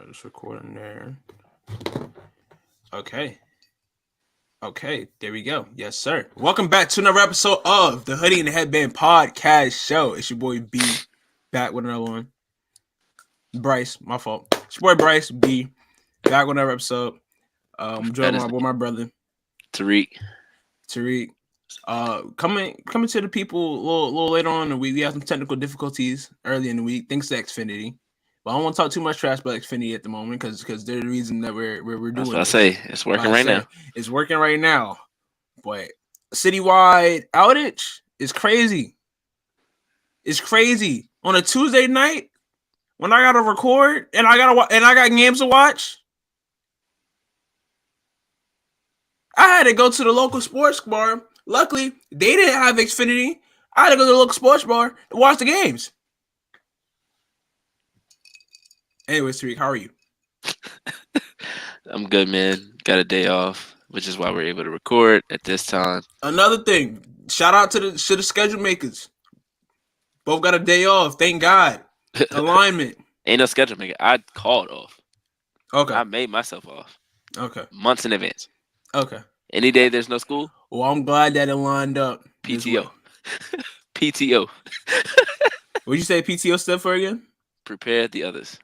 Just recording there. Okay. Okay, there we go. Yes, sir. Welcome back to another episode of the Hoodie and the Headband podcast show. It's your boy B, back with another one. Bryce, my fault. It's your boy Bryce B, back with another episode. Joined with my brother Tariq. Coming to the people a little later on in the week. We had some technical difficulties early in the week, thanks to Xfinity. But I don't want to talk too much trash about Xfinity at the moment because they're the reason that we're doing. That's what I say. It's working right now. It's working right now, but citywide outage is crazy. It's crazy on a Tuesday night when I gotta record and I got games to watch. I had to go to the local sports bar. Luckily, they didn't have Xfinity. I had to go to the local sports bar to watch the games. Anyways, Tariq, how are you? I'm good, man. Got a day off, which is why we're able to record at this time. Another thing, shout out to the schedule makers. Both got a day off. Thank God. Alignment. Ain't no schedule maker. I called off. Okay. I made myself off. Okay. Months in advance. Okay. Any day there's no school. Well, I'm glad that it lined up. PTO. PTO. What'd you say PTO stood for again? Prepare the others.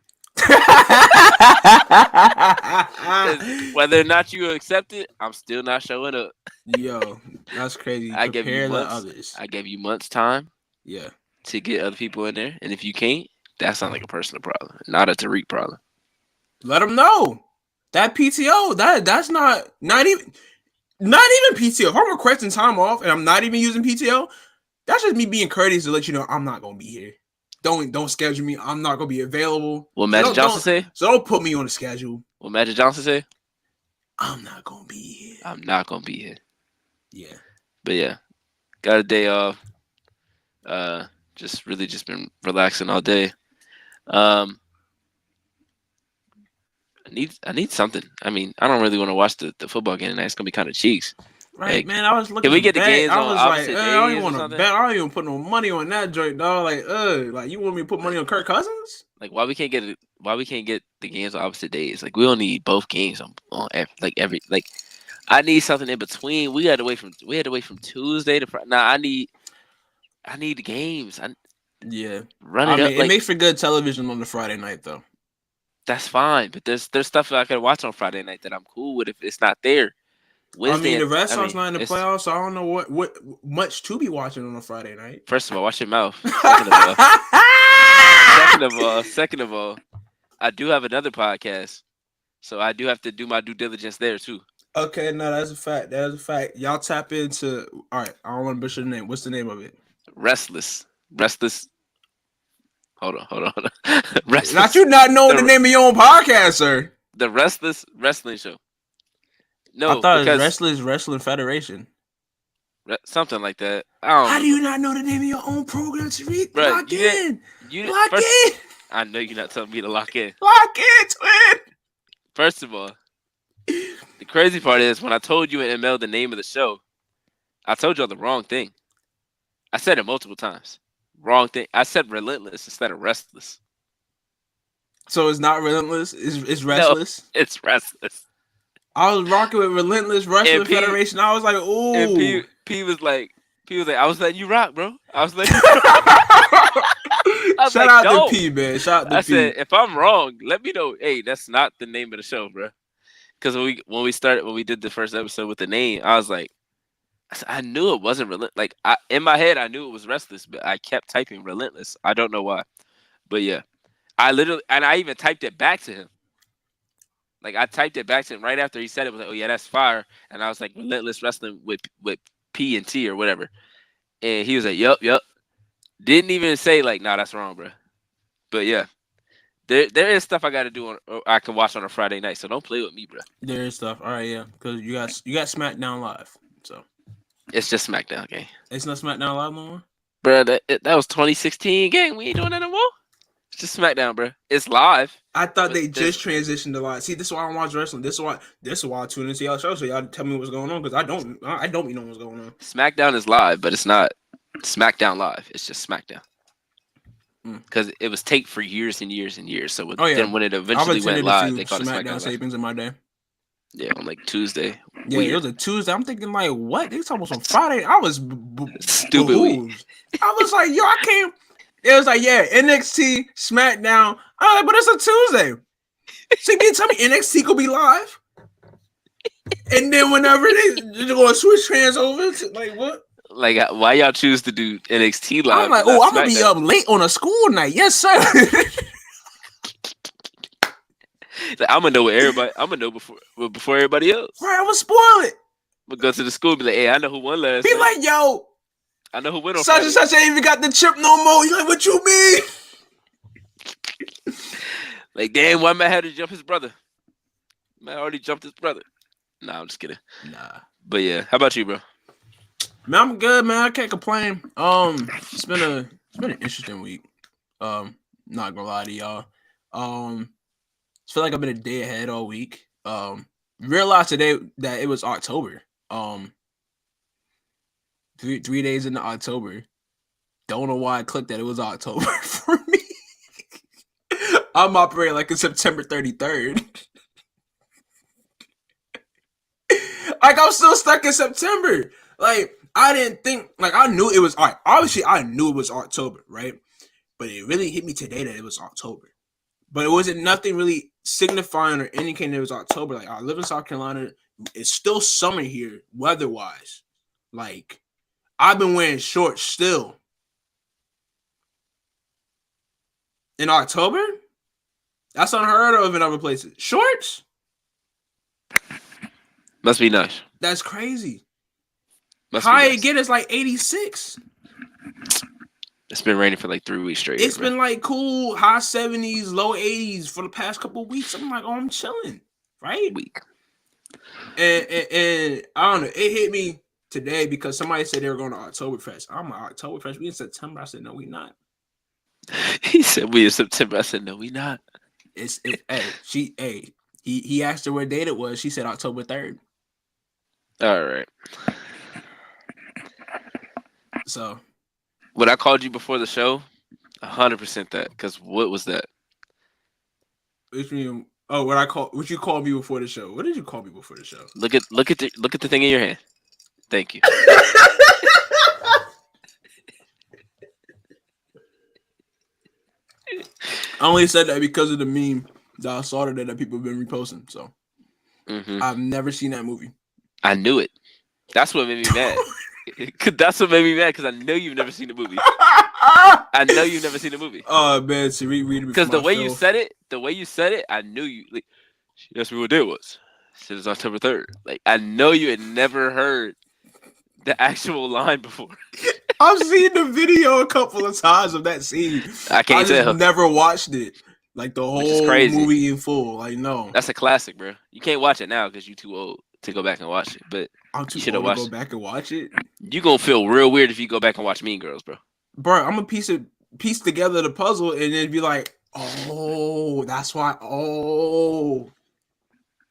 Whether or not you accept it, I'm still not showing up. Yo, that's crazy. I gave you months. Others. I gave you months time. Yeah. To get other people in there, and if you can't, that sounds like a personal problem, not a Tariq problem. Let them know that PTO. That's not even PTO. If I'm requesting time off and I'm not even using PTO, that's just me being courteous to let you know I'm not gonna be here. Don't schedule me. I'm not gonna be available. What Magic Johnson say? So don't put me on the schedule. What Magic Johnson say? I'm not gonna be here. I'm not gonna be here. Yeah. But yeah, got a day off. Just been relaxing all day. I need something. I mean, I don't really want to watch the football game tonight. It's gonna be kind of cheeks. Right, like, man. I was looking. Can we get the games I on was opposite like, days I don't even want to something? bet. I don't even put no money on that joint, dog. Like you want me to put money on Kirk Cousins? Like why we can't get the games on opposite days? Like we don't need both games on every. I need something in between. We had to wait from Tuesday to Friday. Nah, I need the games. Yeah, run it up. It makes for good television on the Friday night though. That's fine, but there's stuff that I can watch on Friday night that I'm cool with if it's not there. Wednesday, the Red Sox not in the playoffs, so I don't know what much to be watching on a Friday night. First of all, watch your mouth. Second of all, I do have another podcast, so I do have to do my due diligence there too. Okay, no, that's a fact. That is a fact. Y'all tap into. All right, I don't want to butcher the name. What's the name of it? Restless. Hold on. Restless. Not you not knowing the name of your own podcast, sir. The Restless Wrestling Show. No, I thought it was Restless Wrestling Federation. Something like that. I don't How do you not know the name of your own program, Tariq? Right, lock in. Lock in. I know you're not telling me to lock in. Lock in, twin. First of all, the crazy part is when I told you and ML the name of the show, I told y'all the wrong thing. I said it multiple times. Wrong thing. I said relentless instead of restless. So it's not relentless. It's restless. No, it's restless. I was rocking with Relentless Wrestling Federation. I was like, ooh. And P was like, I was letting you rock, bro. I was letting you rock. Shout out to P, man. Shout out to P. I said, if I'm wrong, let me know. Hey, that's not the name of the show, bro. Because when we did the first episode with the name, I was like, I knew it wasn't relentless. Like in my head, I knew it was restless, but I kept typing relentless. I don't know why, but yeah, I even typed it back to him. Like I typed it back to him right after he said it. Was like, oh yeah, that's fire. And I was like, relentless wrestling with P and T or whatever. And he was like, yup. Didn't even say like, nah, that's wrong, bro. But yeah, there is stuff I got to do I can watch on a Friday night. So don't play with me, bro. There is stuff. All right, yeah, because you got SmackDown Live. So it's just SmackDown, gang. It's not SmackDown Live no more, bro. That was 2016, gang. We ain't doing that no more. It's just SmackDown, bro. It's live. I thought they just transitioned to live. See, this is why I don't watch wrestling. This is why I tune into y'all show, so y'all tell me what's going on because I don't be knowing what's going on. SmackDown is live, but it's not SmackDown Live. It's just SmackDown. because it was taped for years and years and years. So Oh yeah, then when it I've eventually went attended a live, few they called it SmackDown SmackDown Live. tapings in my day. Yeah, on like Tuesday. Yeah, it Weird. was a Tuesday. I'm thinking like, what? They talking about some Friday. I was Stupid week. behooved. I was like, yo, I can't. It was like, yeah, NXT, SmackDown. I'm like, but it's a Tuesday. So you mean to tell me NXT could be live? And then whenever they're going to switch hands over, to, like what? Like, why y'all choose to do NXT live? I'm like, oh, I'm gonna be up late on a school night. Yes, sir. Like, I'm gonna know what everybody. I'm gonna know before everybody else. Right, I'm gonna spoil it. But go to the school and be like, hey, I know who won last Be night. like, yo, I know who went on such Friday. and such ain't even got the chip no more. You like, what you mean? Like, damn, why Matt had to jump his brother? Matt already jumped his brother. Nah, I'm just kidding. Nah. But yeah, how about you, bro? Man, I'm good, man. I can't complain. It's been an interesting week. Not gonna lie to y'all. I feel like I've been a day ahead all week. Realized today that it was October. 3 days into October. Don't know why I clicked that it was October for me. I'm operating like it's September 33rd. Like I'm still stuck in September. Like I didn't think, like I knew it was all right. Obviously, I knew it was October, right? But it really hit me today that it was October. But it wasn't nothing really signifying or indicating it was October. Like I live in South Carolina. It's still summer here, weather-wise. Like I've been wearing shorts still. In October? That's unheard of in other places. Shorts? Must be nice. That's crazy. Must High be nice. again is like 86. It's been raining for like 3 weeks straight. It's been like cool, high 70s, low 80s for the past couple of weeks. I'm like, oh, I'm chilling, right? Week. And I don't know. It hit me today because somebody said they were going to Oktoberfest. I'm like, Oktoberfest? We in September? I said, no, we not. He said we in September. I said, no, we not. He asked her what date it was. She said October 3rd. All right. So When I called you before the show, 100% that. Because what was that? which mean, what you called me before the show? What did you call me before the show? Look at the thing in your hand. Thank you. I only said that because of the meme that I saw today that people have been reposting. So I've never seen that movie. I knew it. That's what made me mad. That's what made me mad because I know you've never seen the movie. I know you've never seen the movie. Oh man, to read it because the way you said it, I knew you. Like, she asked me what day it was. I said it was October 3rd. Like I know you had never heard the actual line before. I've seen the video a couple of times of that scene. I can't tell. Never watched it. Like the whole movie in full. Like no. That's a classic, bro. You can't watch it now because you're too old to go back and watch it. But I'm too old to go back and watch it. You gonna feel real weird if you go back and watch Mean Girls, bro. Bro, I'm gonna piece together the puzzle and then be like, oh, that's why. Oh,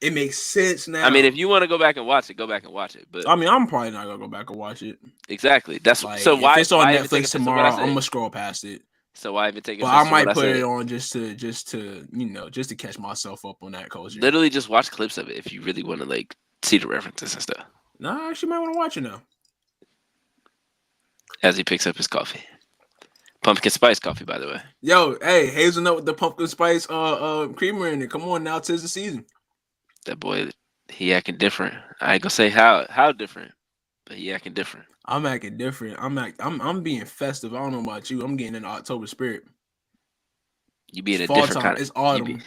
it makes sense now. I mean, if you want to go back and watch it, go back and watch it. But I mean, I'm probably not gonna go back and watch it. Exactly. That's like, so. Why? If it's on why Netflix tomorrow, I'm gonna scroll past it. So why even take it? But I might put it on just to just to catch myself up on that culture. Literally, just watch clips of it if you really want to like see the references and stuff. No, I actually might want to watch it now. As he picks up his coffee, pumpkin spice coffee, by the way. Yo, hey, hazelnut with the pumpkin spice creamer in it. Come on now, 'tis the season. That boy, he acting different. I ain't gonna say how different, but he acting different. I'm acting different. I'm being festive. I don't know about you. I'm getting in the October spirit. You being a different kind of. It's autumn.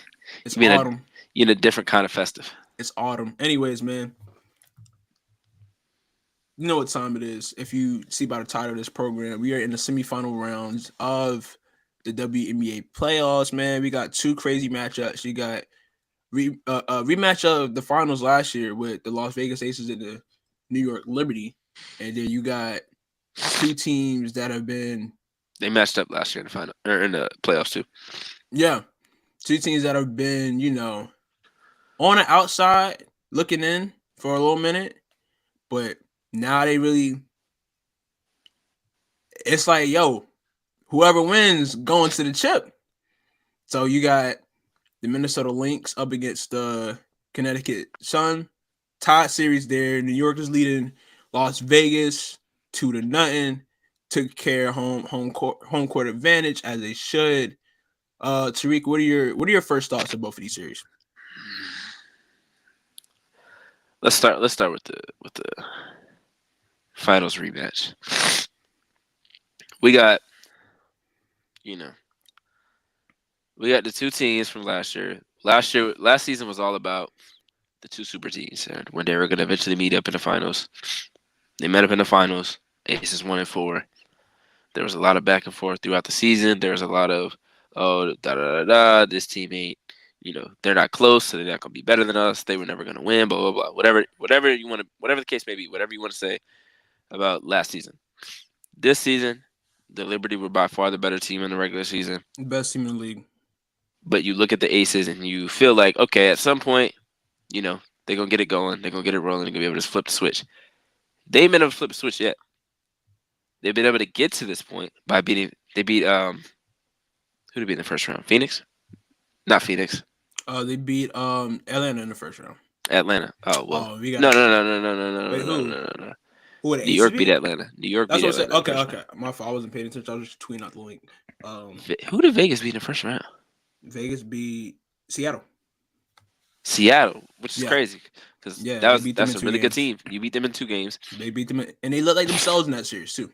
It's autumn. You're in a different kind of festive. It's autumn. Anyways, man. You know what time it is. If you see by the title of this program, we are in the semifinal rounds of the WNBA Playoffs, man. We got two crazy matchups. You got a rematch of the finals last year with the Las Vegas Aces and the New York Liberty. And then you got two teams that have been... They matched up last year in the final or in the playoffs too. Yeah. Two teams that have been, on the outside looking in for a little minute. But now they really... It's like, yo, whoever wins going to the chip. So you got the Minnesota Lynx up against the Connecticut Sun. Tied series there. New York is leading Las Vegas 2-0. Took care of home court advantage as they should. Tariq, what are your first thoughts of both of these series? Let's start with the finals rematch. We got you know we got the two teams from last year. Last season was all about the two super teams and when they were going to eventually meet up in the finals. They met up in the finals. Aces 1-4. There was a lot of back and forth throughout the season. There was a lot of da da da da. This team ain't, they're not close, so they're not gonna be better than us. They were never gonna win. Blah blah blah. Whatever you want to, whatever the case may be, whatever you want to say about last season. This season, the Liberty were by far the better team in the regular season. Best team in the league. But you look at the Aces and you feel like, okay, at some point, they're gonna get it going. They're gonna get it rolling. They're gonna be able to flip the switch. They ain't been able to flip the switch yet. They've been able to get to this point by beating. They beat who did beat in the first round? Phoenix? Not Phoenix. They beat Atlanta in the first round. Atlanta. Oh well. Oh, we got No, no, no, no, no, no, no, wait no, no, who? no, no. Who would the New Aces York beat beat? Atlanta. New York That's beat what I'm saying. Atlanta in the Okay, first okay. round. My fault. I wasn't paying attention. I was just tweeting out the link. Who did Vegas beat in the first round? Vegas beat Seattle. Seattle, which is Yeah, crazy because yeah. They beat them that's in a two really good games. team. You beat them in 2 games. They beat them, and they look like themselves in that series too.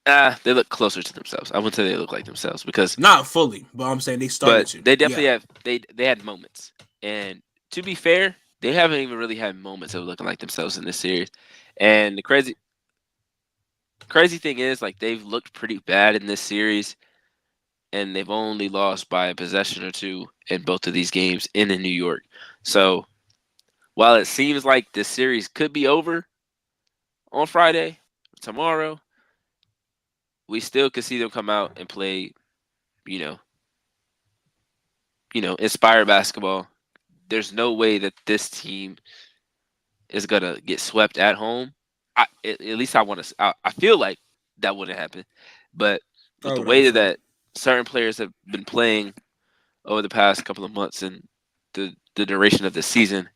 They look closer to themselves. I wouldn't say they look like themselves because, Not fully, but I'm saying they started but to. they Yeah. definitely have they had moments. And to be fair, they haven't even really had moments of looking like themselves in this series. And the crazy thing is, like, they've looked pretty bad in this series, and they've only lost by a possession or two in both of these games in New York. So while it seems like this series could be over on Friday, tomorrow, we still could see them come out and play, you know, inspired basketball. There's no way that this team is gonna get swept at home. At least I want to. I feel like that wouldn't happen, but with I the would hope way so. that certain players have been playing over the past couple of months and the duration of the season,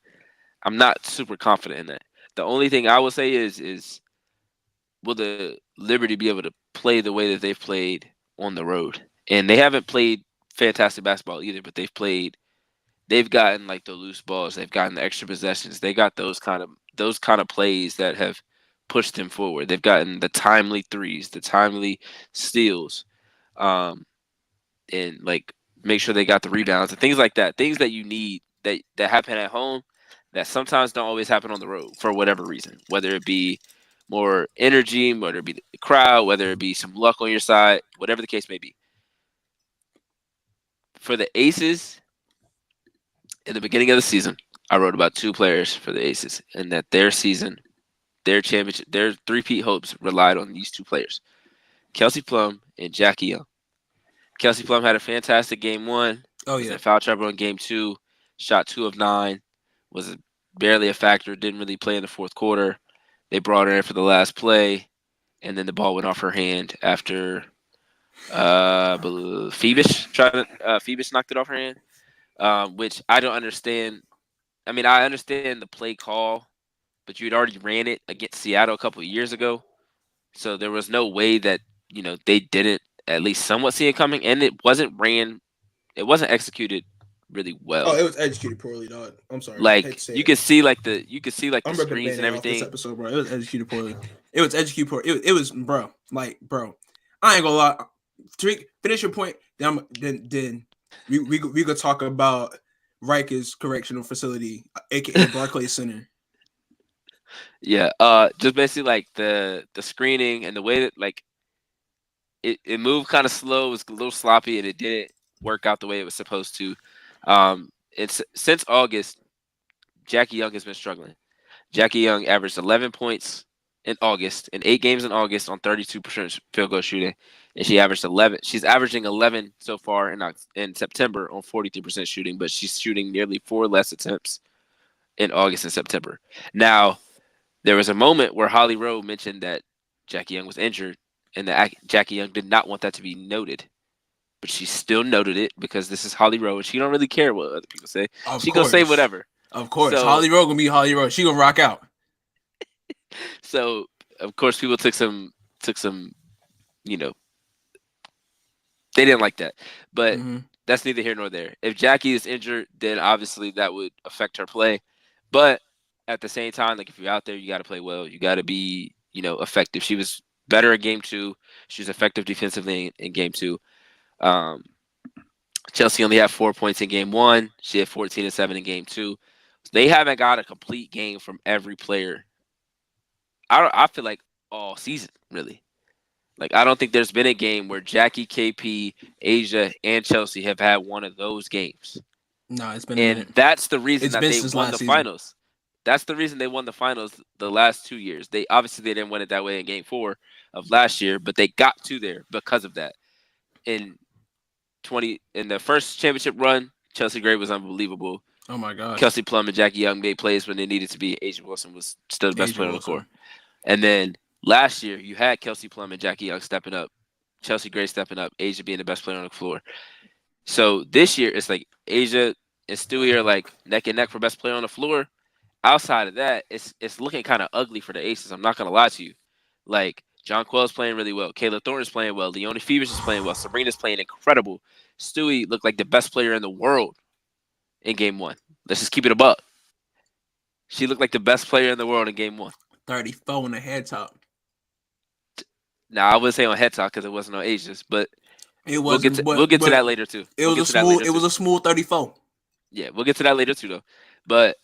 I'm not super confident in that. The only thing I would say is will the Liberty be able to play the way that they've played on the road? And they haven't played fantastic basketball either, but they've gotten like the loose balls, they've gotten the extra possessions, they got those kind of plays that have pushed them forward. They've gotten the timely threes, the timely steals, um, and like make sure they got the rebounds and things like that. Things that you need that happen at home that sometimes don't always happen on the road for whatever reason. Whether it be more energy, whether it be the crowd, whether it be some luck on your side, whatever the case may be. For the Aces, in the beginning of the season, I wrote about two players for the Aces, and that their season, their championship, their three-peat hopes relied on these two players, Kelsey Plum and Jackie Young. Kelsey Plum had a fantastic game one, Oh was yeah. in foul trouble in game two, shot 2 of 9, was barely a factor, didn't really play in the fourth quarter. They brought her in for the last play, and then the ball went off her hand after Phoebus knocked it off her hand, which I don't understand. I mean, I understand the play call, but you'd already ran it against Seattle a couple of years ago, so there was no way that they didn't at least somewhat see it coming, and it wasn't ran. It wasn't executed really Oh, well. it was executed poorly, dog. I'm sorry. I hate Like to say you it. could see the I'm ripping the screens and band-aid off this everything. episode, bro. It was executed poorly. It was executed poorly. It was, bro. Like, bro. I ain't gonna lie. Finish your point. Then we could talk about Rikers Correctional Facility, aka Barclays Center. Yeah, just basically like the screening and the way that like it moved kind of slow, it was a little sloppy, and it didn't work out the way it was supposed to. It's since August, Jackie Young has been struggling. Jackie Young averaged 11 points in August, in 8 games in August on 32% field goal shooting, and she averaged 11. She's averaging 11 so far in September on 43% shooting, but she's shooting nearly 4 less attempts in August and September. Now, there was a moment where Holly Rowe mentioned that Jackie Young was injured, and Jackie Young did not want that to be noted, but she still noted it because this is Holly Rowe, and she don't really care what other people say. Of She gonna say course. whatever. Of course. So, Holly Rowe gonna be Holly Rowe. She gonna rock out. so of course, people took some, you know, they didn't like that, but Mm-hmm. that's neither here nor there. If Jackie is injured, then obviously that would affect her play, but at the same time, like if you're out there, you got to play well. You got to be, effective. She was better in game two. She was effective defensively in game two. Um, Chelsea only had 4 points in game one. She had 14 and 7 in game two. So they haven't got a complete game from every player. I feel like all season, really. Like I don't think there's been a game where Jackie, KP, Asia, and Chelsea have had one of those games. No, it's been a And minute. that's the reason It's that been they since won last the season. finals. That's the reason they won the finals the last 2 years. They obviously they didn't win it that way in game 4 of last year, but they got to there because of that. In in the first championship run, Chelsea Gray was unbelievable. Oh my gosh. Kelsey Plum and Jackie Young made plays when they needed to be. Asia Wilson was still the best Asia player on the court. Wilson. And then last year, you had Kelsey Plum and Jackie Young stepping up, Chelsea Gray stepping up, Asia being the best player on the floor. So this year, it's like Asia and Stewie are like neck and neck for best player on the floor. Outside of that, it's looking kind of ugly for the Aces. I'm not gonna lie to you. Like John Quell's playing really well. Kayla Thornton's playing well. Leonie Fevers is playing well. Sabrina's playing incredible. Stewie looked like the best player in the world in game one. Let's just keep it a buck. She looked like the best player in the world in game one. 34 in the head top. Now I wouldn't say on head talk because it wasn't on Asia's, but It we'll get wasn't, to we'll get to but that later too. it We'll was get a to that smooth. later It was too. a smooth 34. Yeah, we'll get to that later too though. But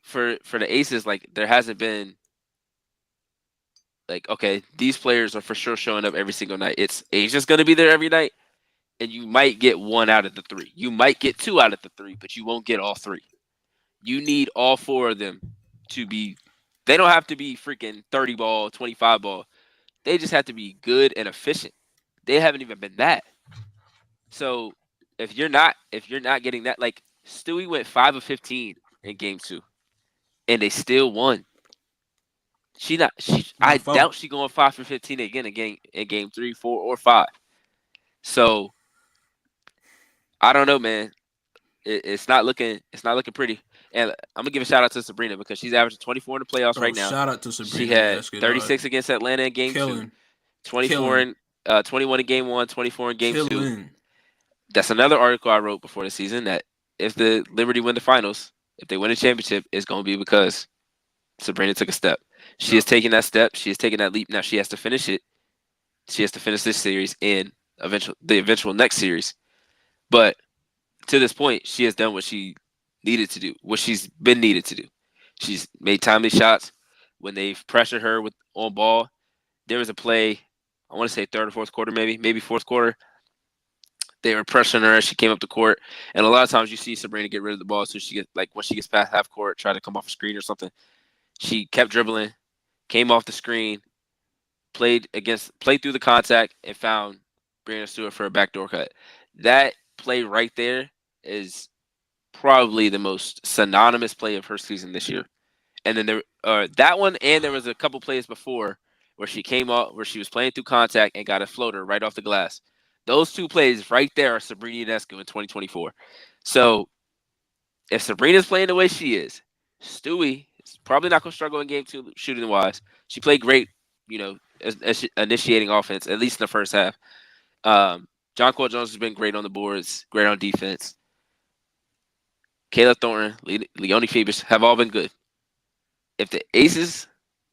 for the Aces, like there hasn't been like, okay, these players are for sure showing up every single night. It's Asia's gonna be there every night, and you might get one out of the three. You might get two out of the three, but you won't get all three. You need all four of them to be. They don't have to be freaking 30 ball, 25 ball. They just have to be good and efficient. They haven't even been that. So if you're not getting that, like Stewie went 5 of 15 in game two, and they still won. I By 4. doubt she going 5 for 15 again in game 3, 4, or 5. So I don't know, man. It's not looking pretty. And I'm gonna give a shout out to Sabrina because she's averaging 24 in the playoffs Oh, right now. shout out to She Sabrina. had Yes, good dog. 36 against Atlanta in game 2, Killing. 24 Killing. in 21 in game 1, 24 in game 2. Killing. That's another article I wrote before the season that if the Liberty win the finals, if they win a championship, it's going to be because Sabrina took a step. She has taken that step. She has taken that leap. Now she has to finish it. She has to finish this series and the eventual next series. But to this point, she has done what she needed to do, what she's been needed to do. She's made timely shots when they've pressured her with on ball. There was a play, I want to say third or fourth quarter, maybe fourth quarter. They were pressuring her as she came up the court, and a lot of times you see Sabrina get rid of the ball, so she gets like when she gets past half court, try to come off a screen or something. She kept dribbling, came off the screen, played through the contact, and found Brianna Stewart for a backdoor cut. That play right there is probably the most synonymous play of her season this year. And then that one, and there was a couple plays before where she came off, where she was playing through contact and got a floater right off the glass. Those two plays right there are Sabrina Ionescu in 2024. So if Sabrina's playing the way she is, Stewie is probably not going to struggle in game 2 shooting wise. She played great, as initiating offense, at least in the first half. John Cole Jones has been great on the boards, great on defense. Kayla Thornton, Leonie Fevers have all been good. If the Aces,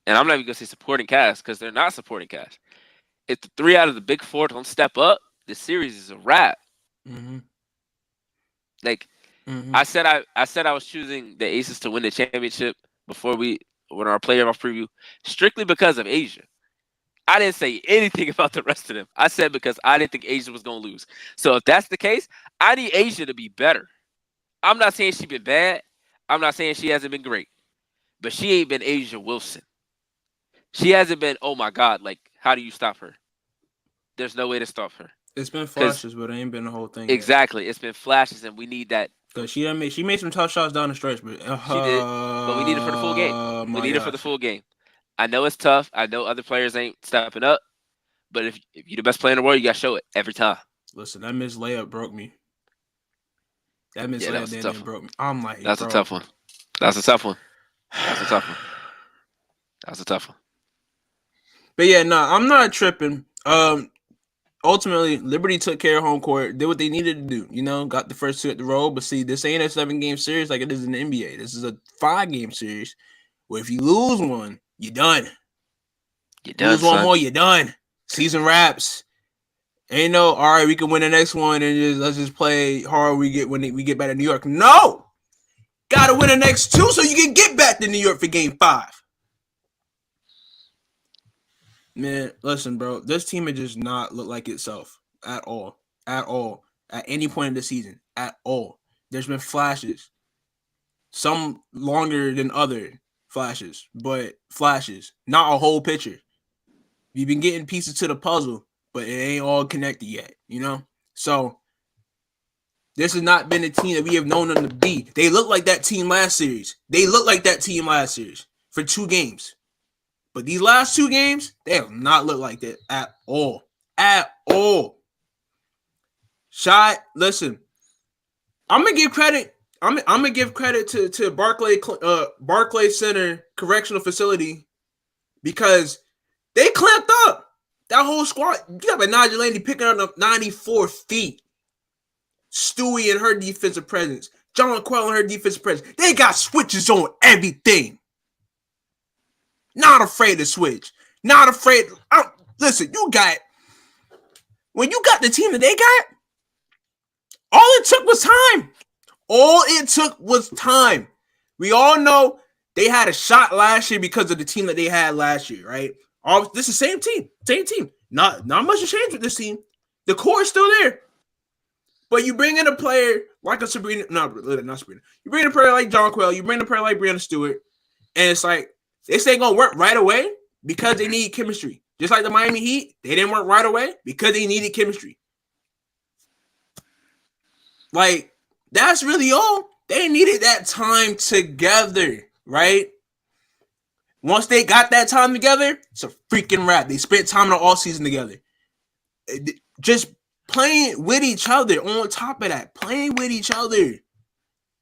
and I'm not even going to say supporting cast because they're not supporting cast, if the 3 out of the big 4 don't step up, the series is a wrap. Mm-hmm. Like Mm-hmm. I said I was choosing the Aces to win the championship before we went our playoff preview, strictly because of Asia. I didn't say anything about the rest of them. I said because I didn't think Asia was going to lose. So if that's the case, I need Asia to be better. I'm not saying she's been bad. I'm not saying she hasn't been great. But she ain't been Asia Wilson. She hasn't been, oh my God, like, how do you stop her? There's no way to stop her. It's been flashes, but it ain't been the whole thing. Exactly. Yet. It's been flashes, and we need that. Because she made some tough shots down the stretch, but She did. But we need it for the full game. We need it for the full game. I know it's tough. I know other players ain't stepping up. But if you're the best player in the world, you got to show it every time. Listen, that missed layup broke me. That missed Yeah, that layup was a then tough one. broke me. I'm like, That's a bro. tough one. That's a tough one. That's a tough one. That's a tough one. But yeah, no, I'm not tripping. Ultimately, Liberty took care of home court, did what they needed to do. You know, got the first two at the roll. But see, this ain't a 7-game series like it is in the NBA. This is a 5-game series where if you lose one, you're done. You're done, Lose one son. more, you're done. Season wraps. Ain't no, all right, we can win the next one and let's just play hard we get back to New York. No! Gotta win the next two so you can get back to New York for game 5. Man, listen, bro. This team has just not looked like itself at all. At all. At any point in the season. At all. There's been flashes. Some longer than other flashes, but flashes. Not a whole picture. You've been getting pieces to the puzzle, but it ain't all connected yet, you know? So, this has not been a team that we have known them to be. They look like that team last series. For 2 games. But these last 2 games, they have not looked like that at all. At all. Shot, listen. I'm gonna give credit. I'm gonna give credit to Barclay Center Correctional Facility because they clamped up. That whole squad. You got Naja Laney picking up 94 feet. Stewie and her defensive presence. John Quell and her defensive presence. They got switches on everything. Not afraid to switch. Not afraid. Listen, when you got the team that they got, all it took was time. All it took was time. We all know they had a shot last year because of the team that they had last year, right? This is the same team. Same team. Not much has changed with this team. The core is still there. But you bring in a player like a Sabrina, not Sabrina. You bring in a player like John Quell, you bring in a player like Brianna Stewart, and it's like, this ain't gonna work right away because they need chemistry. Just like the Miami Heat, they didn't work right away because they needed chemistry. Like, that's really all. They needed that time together, right? Once they got that time together, it's a freaking wrap. They spent time in the offseason together. Just playing with each other on top of that. Playing with each other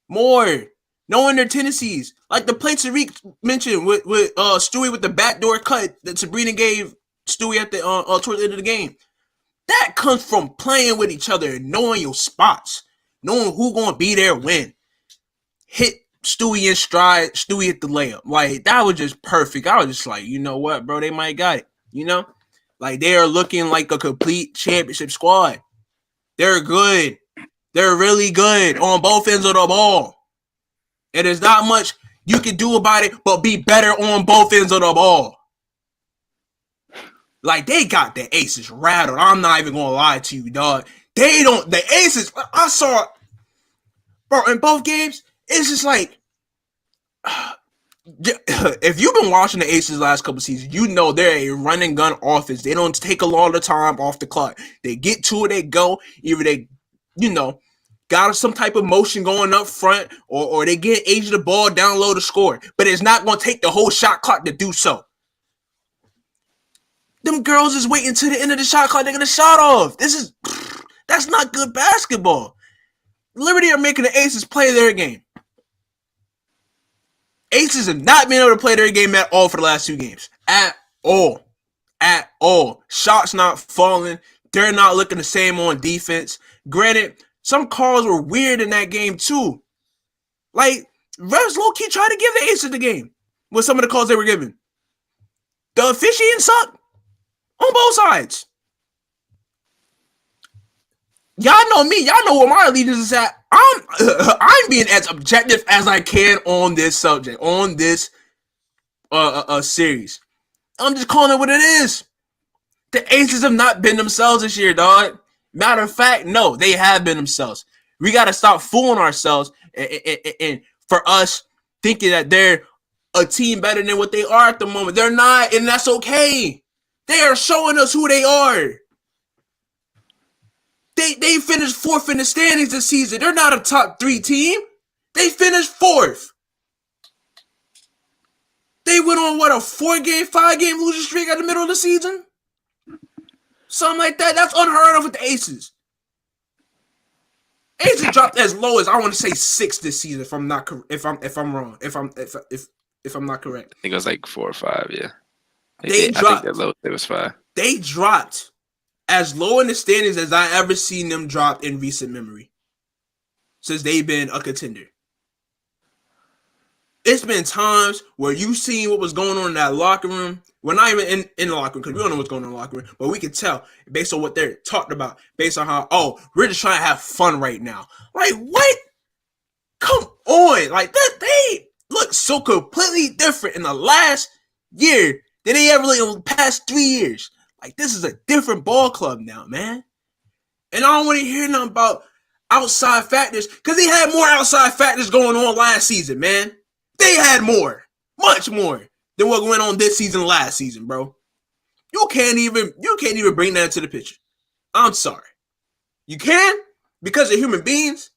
more. Knowing their tendencies. Like the play Tariq mentioned with Stewie with the backdoor cut that Sabrina gave Stewie at the towards the end of the game. That comes from playing with each other and knowing your spots. Knowing who's going to be there when. Hit Stewie in stride. Stewie hit the layup. Like, that was just perfect. I was just like, you know what, bro? They might got it. You know? Like, they are looking like a complete championship squad. They're good. They're really good on both ends of the ball. And there's not much you can do about it but be better on both ends of the ball. Like, they got the aces rattled. I'm not even going to lie to you, dog. The aces, I saw, bro, in both games, it's just like, if you've been watching the Aces last couple seasons, you know they're a run and gun offense. They don't take a lot of time off the clock. They get to it, they go. Either they, got some type of motion going up front, or they get Asia the ball down low to score. But it's not going to take the whole shot clock to do so. Them girls is waiting to the end of the shot clock. They're going to shot off. That's not good basketball. Liberty are making the Aces play their game. Aces have not been able to play their game at all for the last 2 games. At all. At all. Shots not falling. They're not looking the same on defense. Granted, some calls were weird in that game too. Like, refs low-key tried to give the Aces the game with some of the calls they were given. The officiating sucked on both sides. Y'all know me. Y'all know where my allegiance is at. I'm being as objective as I can on this subject, on this series. I'm just calling it what it is. The Aces have not been themselves this year, dog. Matter of fact, no, they have been themselves. We got to stop fooling ourselves and for us thinking that they're a team better than what they are at the moment. They're not, and that's okay. They are showing us who they are. They finished 4th in the standings this season. They're not a top 3 team. They finished 4th. They went on, a 4-game, 5-game losing streak at the middle of the season? something like that. That's unheard of with the Aces. Aces dropped as low as I want to say 6 this season. If I'm not if I'm wrong, if I'm not correct, I think it was like 4 or 5. Yeah, I think that they low it was 5. They dropped as low in the standings as I ever seen them drop in recent memory since they've been a contender. It's been times where you've seen what was going on in that locker room. We're not even in the locker room because we don't know what's going on in the locker room, but we can tell based on what they're talking about, based on how, oh, we're just trying to have fun right now. Like, what? Come on. Like, that they look so completely different in the last year than they ever looked in the past 3 years. Like, this is a different ball club now, man. And I don't want to hear nothing about outside factors because they had more outside factors going on last season, man. They had more, much more than what went on this season, last season, bro. You can't even bring that into the picture. I'm sorry. You can because they're human beings,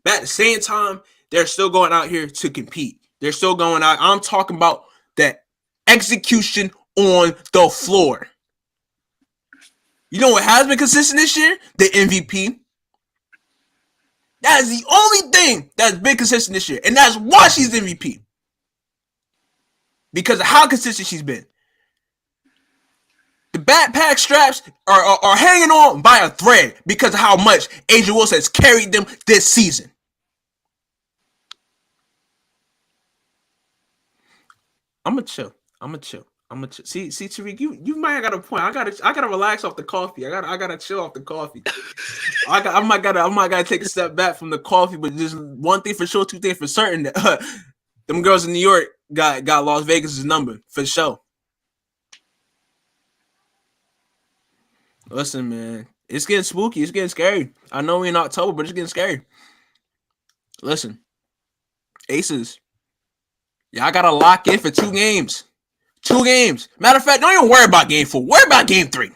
but at the same time, they're still going out here to compete. They're still going out. I'm talking about that execution on the floor. You know what has been consistent this year? The MVP. That is the only thing that's been consistent this year, and that's why she's MVP. Because of how consistent she's been. The backpack straps are hanging on by a thread because of how much Angel Wilson has carried them this season. I'm gonna chill. See, Tariq, you might have got a point. I gotta relax off the coffee. I gotta chill off the coffee. I might gotta take a step back from the coffee, but just one thing for sure, two things for certain. Them girls in New York got Las Vegas' number for sure. Listen, man, it's getting spooky. It's getting scary. I know we're in October, but it's getting scary. Listen, Aces, y'all gotta lock in for 2 games. 2 games. Matter of fact, don't even worry about game 4. Worry about game 3.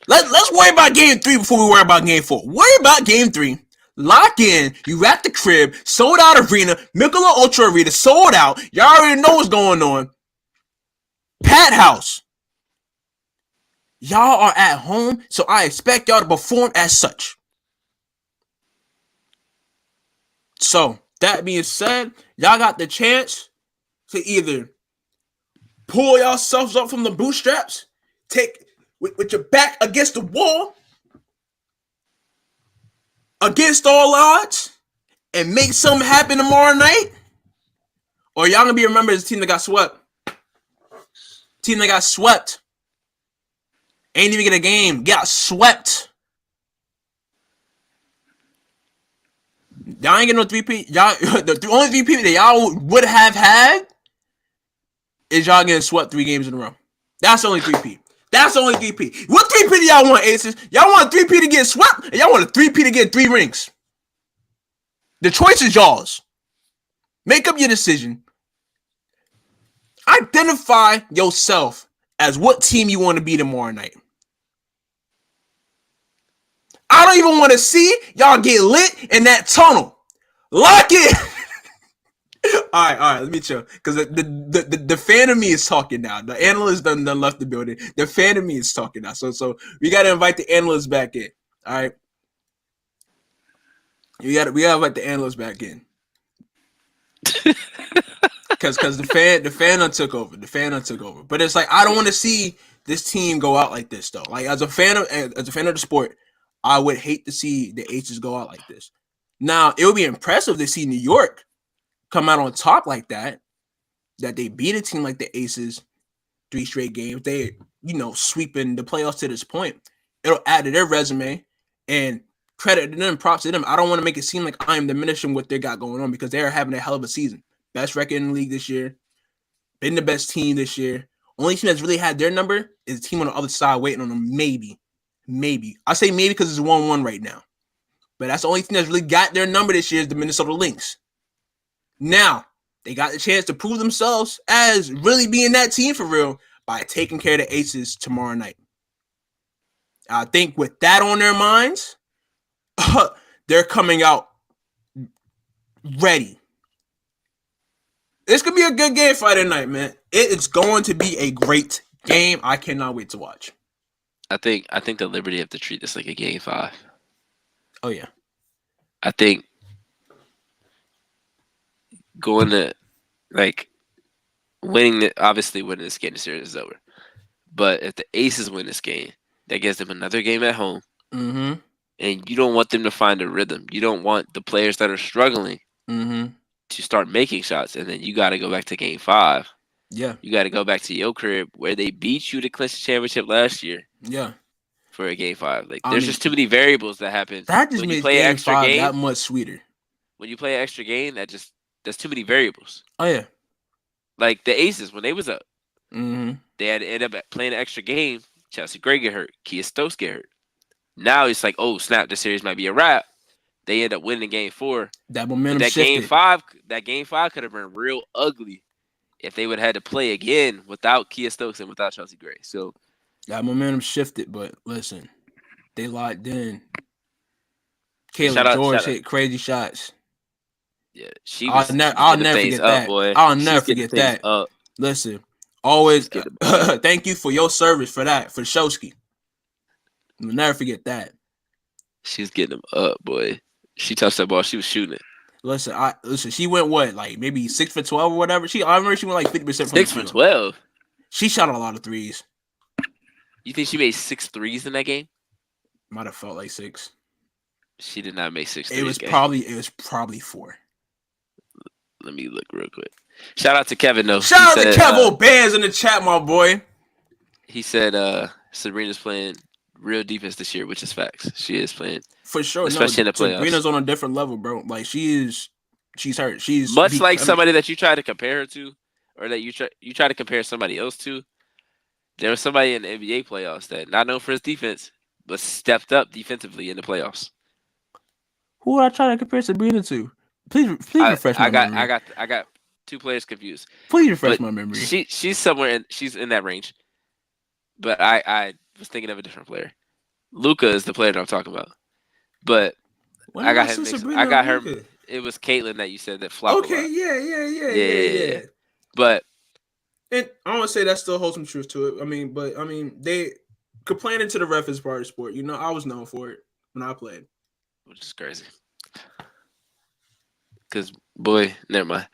Let's worry about game 3 before we worry about game 4. Worry about game 3. Lock in. You at the crib. Sold out arena. Michelob Ultra Arena. Sold out. Y'all already know what's going on. Pat House. Y'all are at home, so I expect y'all to perform as such. So, that being said, y'all got the chance to either pull yourselves up from the bootstraps, take with your back against the wall, against all odds, and make something happen tomorrow night, or y'all gonna be remembered as a team that got swept. Team that got swept. Ain't even get a game. Got swept. Y'all ain't get no 3P. Y'all, the only 3P that y'all would have had is y'all getting swept 3 games in a row. That's the only 3P. That's the only 3P. What 3P do y'all want, Aces? Y'all want a 3P to get swept, and y'all want a 3P to get 3 rings. The choice is y'all's. Make up your decision. Identify yourself as what team you want to be tomorrow night. I don't even want to see y'all get lit in that tunnel. Lock it. All right, let me chill. Because the fan of me is talking now. The analyst done left the building. The fan of me is talking now. So we got to invite the analyst back in. All right. We got to invite the analyst back in. Because the fan done took over. The fan done took over. But it's like, I don't want to see this team go out like this, though. Like, as a fan of the sport, I would hate to see the Aces go out like this. Now, it would be impressive to see New York come out on top like that they beat a team like the Aces 3 straight games. They, sweeping the playoffs to this point. It'll add to their resume, and credit to them, props to them. I don't want to make it seem like I'm diminishing what they got going on because they're having a hell of a season. Best record in the league this year. Been the best team this year. Only team that's really had their number is the team on the other side waiting on them, maybe. I say maybe because it's 1-1 right now. But that's the only thing that's really got their number this year is the Minnesota Lynx. Now, they got the chance to prove themselves as really being that team for real by taking care of the Aces tomorrow night. I think with that on their minds, they're coming out ready. This could be a good game Friday night, man. It is going to be a great game. I cannot wait to watch. I think the Liberty have to treat this like a game 5. Oh yeah. I think going to like obviously winning this game, the series is over. But if the Aces win this game, that gives them another game at home, Mm-hmm. and you don't want them to find a rhythm. You don't want the players that are struggling Mm-hmm. to start making shots, and then you got to go back to game 5. Yeah. You got to go back to your crib where they beat you to clinch the championship last year Yeah. for a game 5. Like, I there's mean, just too many variables that happen that just when you makes play an game extra 5 that game. much sweeter. When you play an extra game, there's too many variables. Oh yeah. Like the Aces when they was up, Mm-hmm. they had to end up playing an extra game. Chelsea Gray get hurt. Kia Stokes get hurt. Now it's like, oh snap, the series might be a wrap. They end up winning game 4. That But momentum that game shifted. 5, could have been real ugly if they would have had to play again without Kia Stokes and without Chelsea Gray. So That momentum shifted, but listen, they locked in. and Kayla George hit crazy shots. yeah, I'll getting them never things forget up, that. boy. I'll She's never getting forget things that. up. Listen, She's always getting them up. thank you for your service for that, for Showski. We'll never forget that. She's getting them up, boy. She touched that ball. She was shooting it. Listen. She went what, like maybe 6 for 12 or whatever. I remember she went like 50% from the 6 for field. 12. She shot a lot of threes. You think she made 6 threes in that game? Might have felt like 6. She did not make 6 It threes. was probably 4. Let me look real quick. Shout out to Kevin though. Shout out to Kevo Bands in the chat, my boy. He said Sabrina's playing real defense this year, which is facts. She is playing For sure, especially in the playoffs. Sabrina's on a different level, bro. Like she's hurt. She's much like somebody that you try to compare her to, or that you try to compare somebody else to. There was somebody in the NBA playoffs that not known for his defense, but stepped up defensively in the playoffs. Who would I try to compare Sabrina to? Please refresh my memory. I got 2 players confused. Please refresh my memory. She's somewhere she's in that range. But I was thinking of a different player. Luca is the player that I'm talking about. But I got him mixed. I got her. Luka? It was Caitlin that you said that flopped. Okay, yeah. But and I want to say that still holds some truth to it. I mean, they complaining to the ref is part of the sport. You know, I was known for it when I played, which is crazy. Because boy, never mind.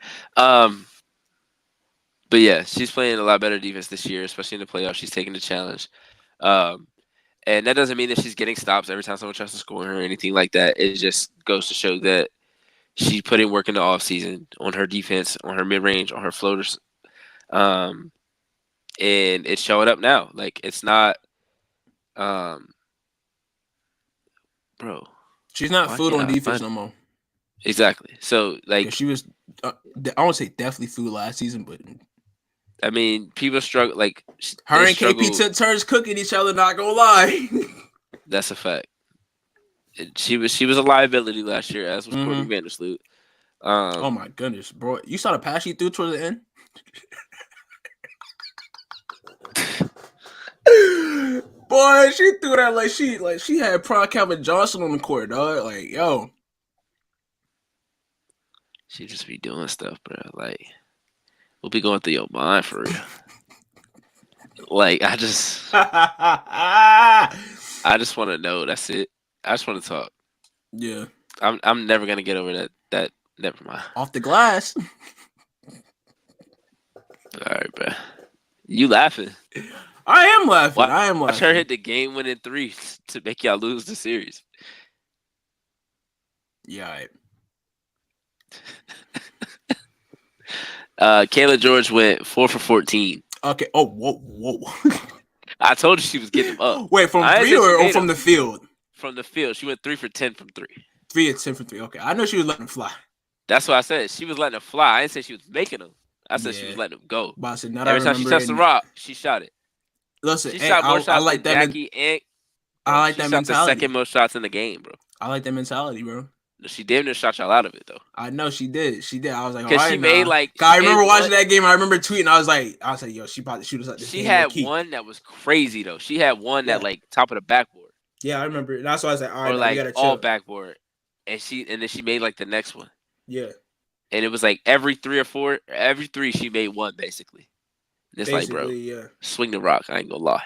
But yeah, she's playing a lot better defense this year, especially in the playoffs. She's taking the challenge. And that doesn't mean that she's getting stops every time someone tries to score her or anything like that. It just goes to show that she put in work in the offseason on her defense, on her mid-range, on her floaters. And it's showing up now. Like, it's not bro. She's not food on defense no more. Exactly. So, like, she was, I won't say definitely food last season, but I mean, people struggle. Like, her and KP took turns cooking each other. Not gonna lie. That's a fact. She was a liability last year, as was Courtney Vandersloot. Oh my goodness, bro! You saw the pass she threw towards the end. Boy, she threw that like she had Prime Calvin Johnson on the court, dog. Like, yo. She just be doing stuff, bro. Like, we'll be going through your mind for real. Like, I just want to know. That's it. I just want to talk. Yeah. I'm never gonna get over that. Never mind. Off the glass. All right, bro. You laughing? I am laughing. Watch her hit the game-winning 3 to make y'all lose the series. Yeah. Kayla George went 4 for 14. Okay. Oh, whoa. I told you she was getting them up. Wait, from 3 or from the field? From the field. She went 3 for 10 from 3. 3 at 10 for 3. Okay. I know she was letting them fly. That's what I said. She was letting them fly. I didn't say she was making them. I said she was letting them go. Every time she touched the rock, she shot it. Listen, she shot more shots than Jackie and I like that mentality. The second most shots in the game, bro. I like that mentality, bro. She damn near shot y'all out of it, though. I know she did. I was like, because she made like. I remember watching that game. I remember tweeting. I was like, yo, she about to shoot us up. She had one that was crazy though. She had one that like top of the backboard. Yeah, I remember. That's why I was like, all right, or like we gotta all chill. backboard, and then she made like the next one. Yeah. And it was like every 3 she made one basically. And it's like, bro, swing the rock. I ain't gonna lie.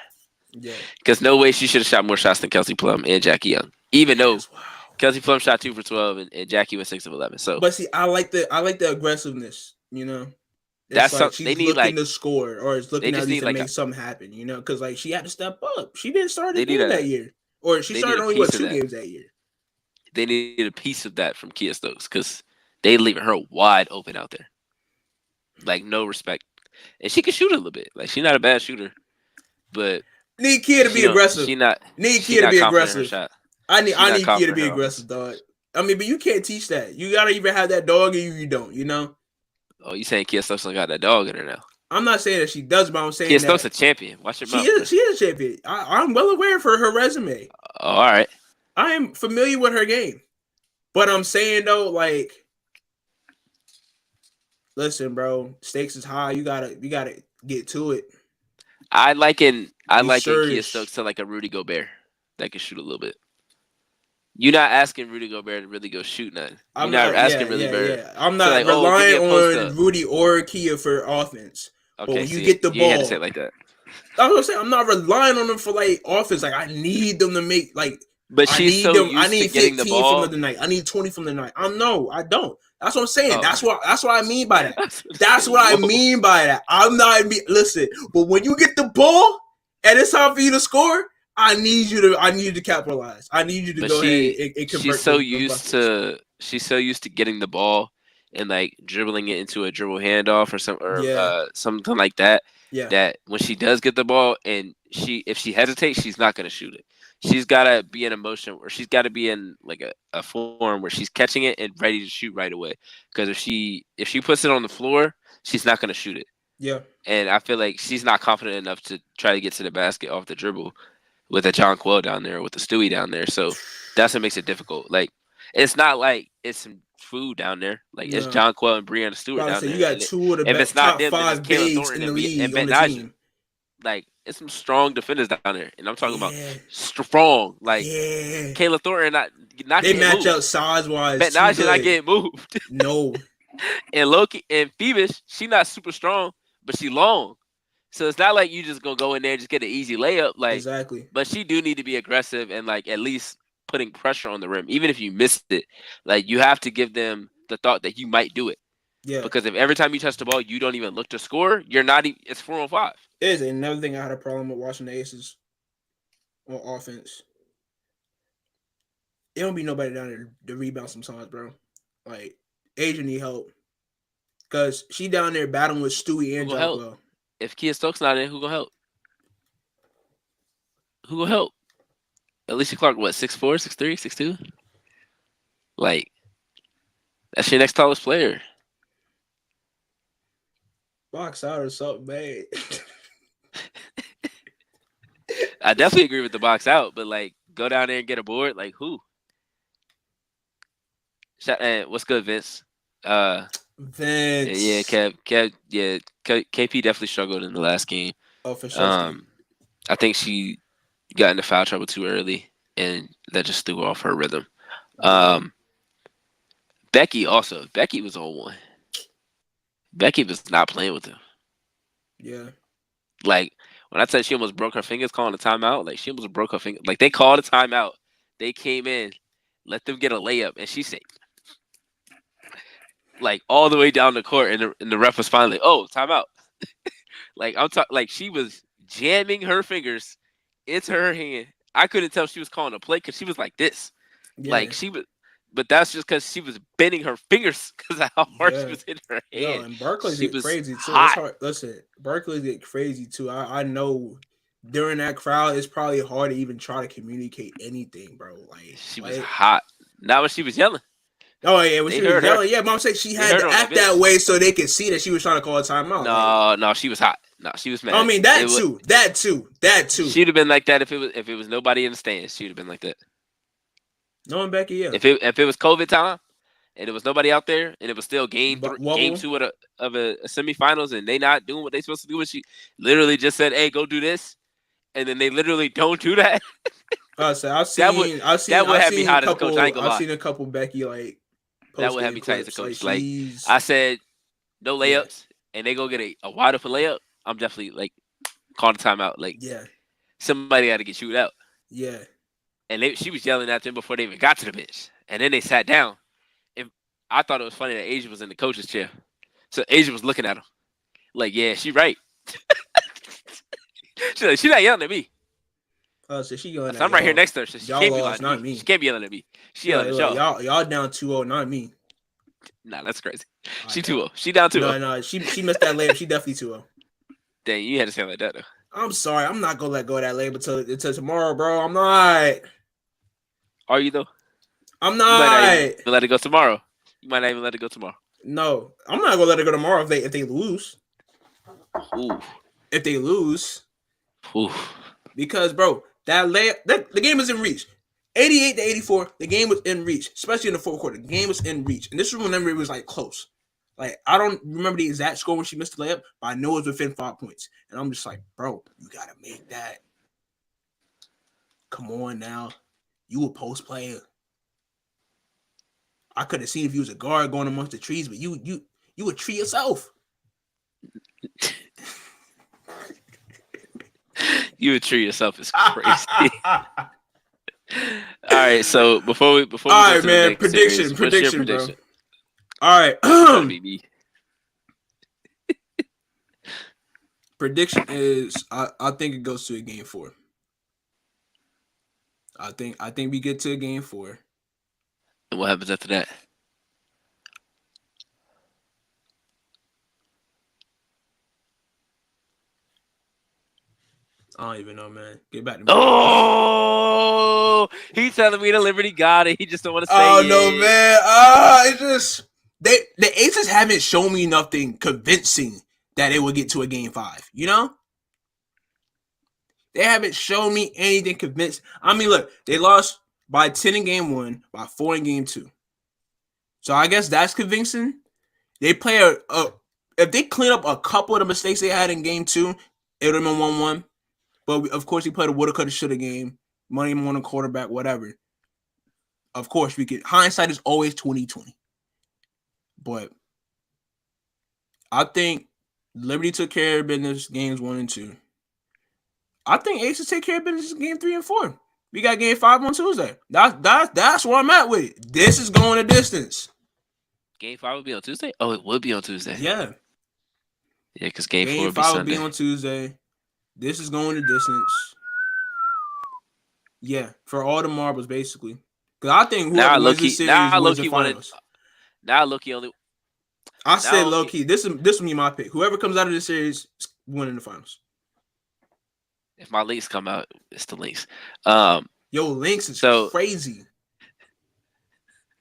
Yeah, Because no way she should have shot more shots than Kelsey Plum and Jackie Young. Even though that's wow. Kelsey Plum shot 2 for 12 and Jackie was 6 of 11. So But see, I like the aggressiveness. You know, it's that's like something they she's need. looking Like to score, or is they looking at just least need to like make something happen. You know, because like she had to step up. She didn't start as they need good that a year, or she they need started a only piece of two that. games that year. They need a piece of that from Kia Stokes because they leaving her wide open out there. Like no respect, and she can shoot a little bit. Like she's not a bad shooter, but Need Kia to she be don't. aggressive. Need She Kia to not be confident in her aggressive. shot. I need She I not need Kia to confident be in her offense. aggressive, dog. I mean, but you can't teach that. You gotta either have that dog or you don't. You know. Oh, you saying Kia Stokes got that dog in her now? I'm not saying that she does, but I'm Kia saying Stokes that a champion. Watch your she mouth, bro. is. She is a champion. I'm well aware of her resume. Oh, all right. I am familiar with her game, but I'm saying though, like, listen, bro, stakes is high. You gotta get to it. I Be liken Kia Stokes serious. to like a Rudy Gobert that can shoot a little bit. You're not asking Rudy Gobert to really go shoot nothing. You're I'm not not. Yeah, asking Rudy yeah, Gobert yeah. I'm to not like, oh, give me relying a post on up. Rudy or Kia for offense. But Okay, when you see, get the you ain't had to say it ball, like that. I was gonna say I'm not relying on them for like offense. Like I need them to make like But I she's need so them. I used to need getting the 15 from ball. the night. I need 20 from the night. I know I don't. That's what I'm saying. Oh, That's what I mean by that. I was gonna say, That's what I whoa. mean by that. I'm not listen. But when you get the ball and it's time for you to score, I need you to capitalize. I need you to But go ahead and convert those buckets. she's so used to getting the ball and like dribbling it into a dribble handoff or Yeah, something like that. yeah, That when she does get the ball and if she hesitates, she's not gonna shoot it. She's gotta be in a motion or she's gotta be in like a form where she's catching it and ready to shoot right away. Because if she puts it on the floor, she's not gonna shoot it. yeah, And I feel like she's not confident enough to try to get to the basket off the dribble with a John Quill down there, with a Stewie down there. So that's what makes it difficult. Like it's not like it's some food down there. Like it's no. John Quill and Brianna Stewart About to down say you there. got And two of the if it's not top them, then it's five Kayla bigs Thornton in the and league on Ben the Naja. team. Like it's some strong defenders down there, and I'm talking about Yeah, strong. Like yeah. Kayla Thornton not They getting match moved. up size wise Ben too Naja not good. getting moved. No, And Loki and Phoebus, she not super strong, but she long. So it's not like you just gonna go in there and just get an easy layup. Like, exactly. but she do need to be aggressive and like at least putting pressure on the rim, even if you missed it. Like you have to give them the thought that you might do it. Yeah, Because if every time you touch the ball you don't even look to score, you're not. It's 4 on 5. it is another thing I had a problem with watching the Aces on offense. It don't be nobody down there to rebound sometimes, bro. Like Asia need help because she down there battling with Stewie Who and gonna help? Jonquil. If Kia Stokes not in, who gonna help? Who gonna help? Alicia Clark, what 6'4", 6'3", 6'2"? Like that's your next tallest player. Box out or something, man. I definitely agree with the box out, but like go down there and get a board. Like who? And what's good, Vince? Uh, yeah, Vince. Kev, yeah, KP definitely struggled in the last game. Oh, for sure. Um, I think she got into foul trouble too early, and that just threw off her rhythm. Yeah, Um, Becky was on one. Becky was not playing with him. yeah, Like when I said she almost broke her fingers calling a timeout, like she almost broke her finger. Like they called a timeout, they came in, let them get a layup, and she said like all the way down the court, and the ref was finally, oh, timeout. Like I'm talking, like she was jamming her fingers into her hand. I couldn't tell she was calling a play because she was like this, yeah, like she was. But that's just because she was bending her fingers because of how hard she yeah. was hitting her Yo, hand. and Barclays She get was crazy too. It's hot. hard. Listen, Barclays get crazy too. I know during that crowd, it's probably hard to even try to communicate anything, bro. Like She was what? hot. Not when she was yelling. Oh yeah, when They she was heard her. yelling, yeah, mom said she They had heard to her on that act that bench. way so they could see that she was trying to call a timeout. Like, No, no, she was hot. No, she was I mad. mean It that would. too, that too, that too. She'd have been like that if it was nobody in the stands. She'd have been like that. Knowing Becky, yeah, If it was COVID time and there was nobody out there and it was still game wobble. 2 of a semifinals and they not doing what they supposed to do, and she literally just said, "Hey, go do this," and then they literally don't do that. So I've that would seen, I've seen, that would I've have me seen a hot as a coach. I couple, ain't gonna I've lie. seen a couple Becky like That post would have game me tight as a clips. Like coach. Like she's, I said, no yeah, layups, and they go get a wide open layup. I'm definitely like calling a timeout. Like yeah. somebody had to get chewed out. Yeah. And she was yelling at them before they even got to the bench. And then they sat down. And I thought it was funny that Asia was in the coach's chair. So Asia was looking at him. Like, yeah, she right. She's not yelling at me. So she yelling So at I'm right here y'all. next to her. So she Y'all can't be lying lost, to not me. me. She can't be yelling at me. She She yelling like, at look, y'all. y'all down 2-0, not me. Nah, that's crazy. She Alright, 2-0. She down 2-0. no, she missed that layup. She definitely 2-0. Dang, you had to say it like that though. I'm sorry. I'm not gonna let go of that layup until tomorrow, bro. I'm not. Are you though? I'm You might not not. even let it go tomorrow. You might not even let it go tomorrow. No, I'm not gonna let it go tomorrow if they lose. Ooh. If they lose, Ooh. because bro, that layup, the game was in reach. 88-84, the game was in reach, especially in the fourth quarter. The game was in reach, and this was whenever it was like close. Like I don't remember the exact score when she missed the layup, but I know it was within 5 points. And I'm just like, bro, you gotta make that. Come on now, you a post player. I could have seen if you was a guard going amongst the trees, but you a tree yourself. You would treat yourself as crazy. All right, so before we All go right, to the man. next series, what's your Prediction, bro. prediction? All right. You better be me. Prediction is I think it goes to a game 4. I think we get to a game 4. And what happens after that? I don't even know, man. Get back to me. Oh, he's telling me the Liberty got it. He just don't want to say Oh it. no, man. It's just the Aces haven't shown me nothing convincing that it will get to a game 5. You know, they haven't shown me anything convincing. I mean, look, they lost by 10 in game 1, by 4 in game 2. So I guess that's convincing. They play if they clean up a couple of the mistakes they had in game 2, it would have been 1-1. But of course, we played a woulda, coulda, shoulda game. Money on a quarterback, whatever. Of course, we could. Hindsight is always 2020. But I think Liberty took care of business games 1 and 2. I think Aces take care of business game 3 and 4. We got game 5 on Tuesday. That's where I'm at with it. This is going a distance. Game 5 will be on Tuesday? Oh, it would be on Tuesday. Yeah. Yeah, because game 4 Game will be 5 will Sunday. be on Tuesday. This is going the distance. Yeah, for all the marbles, basically. Because I think whoever wins this series wins the finals. Now Loki only. I said low key. This will be my pick. Whoever comes out of this series is winning the finals. If my links come out, it's the links. Yo, Lynx is crazy.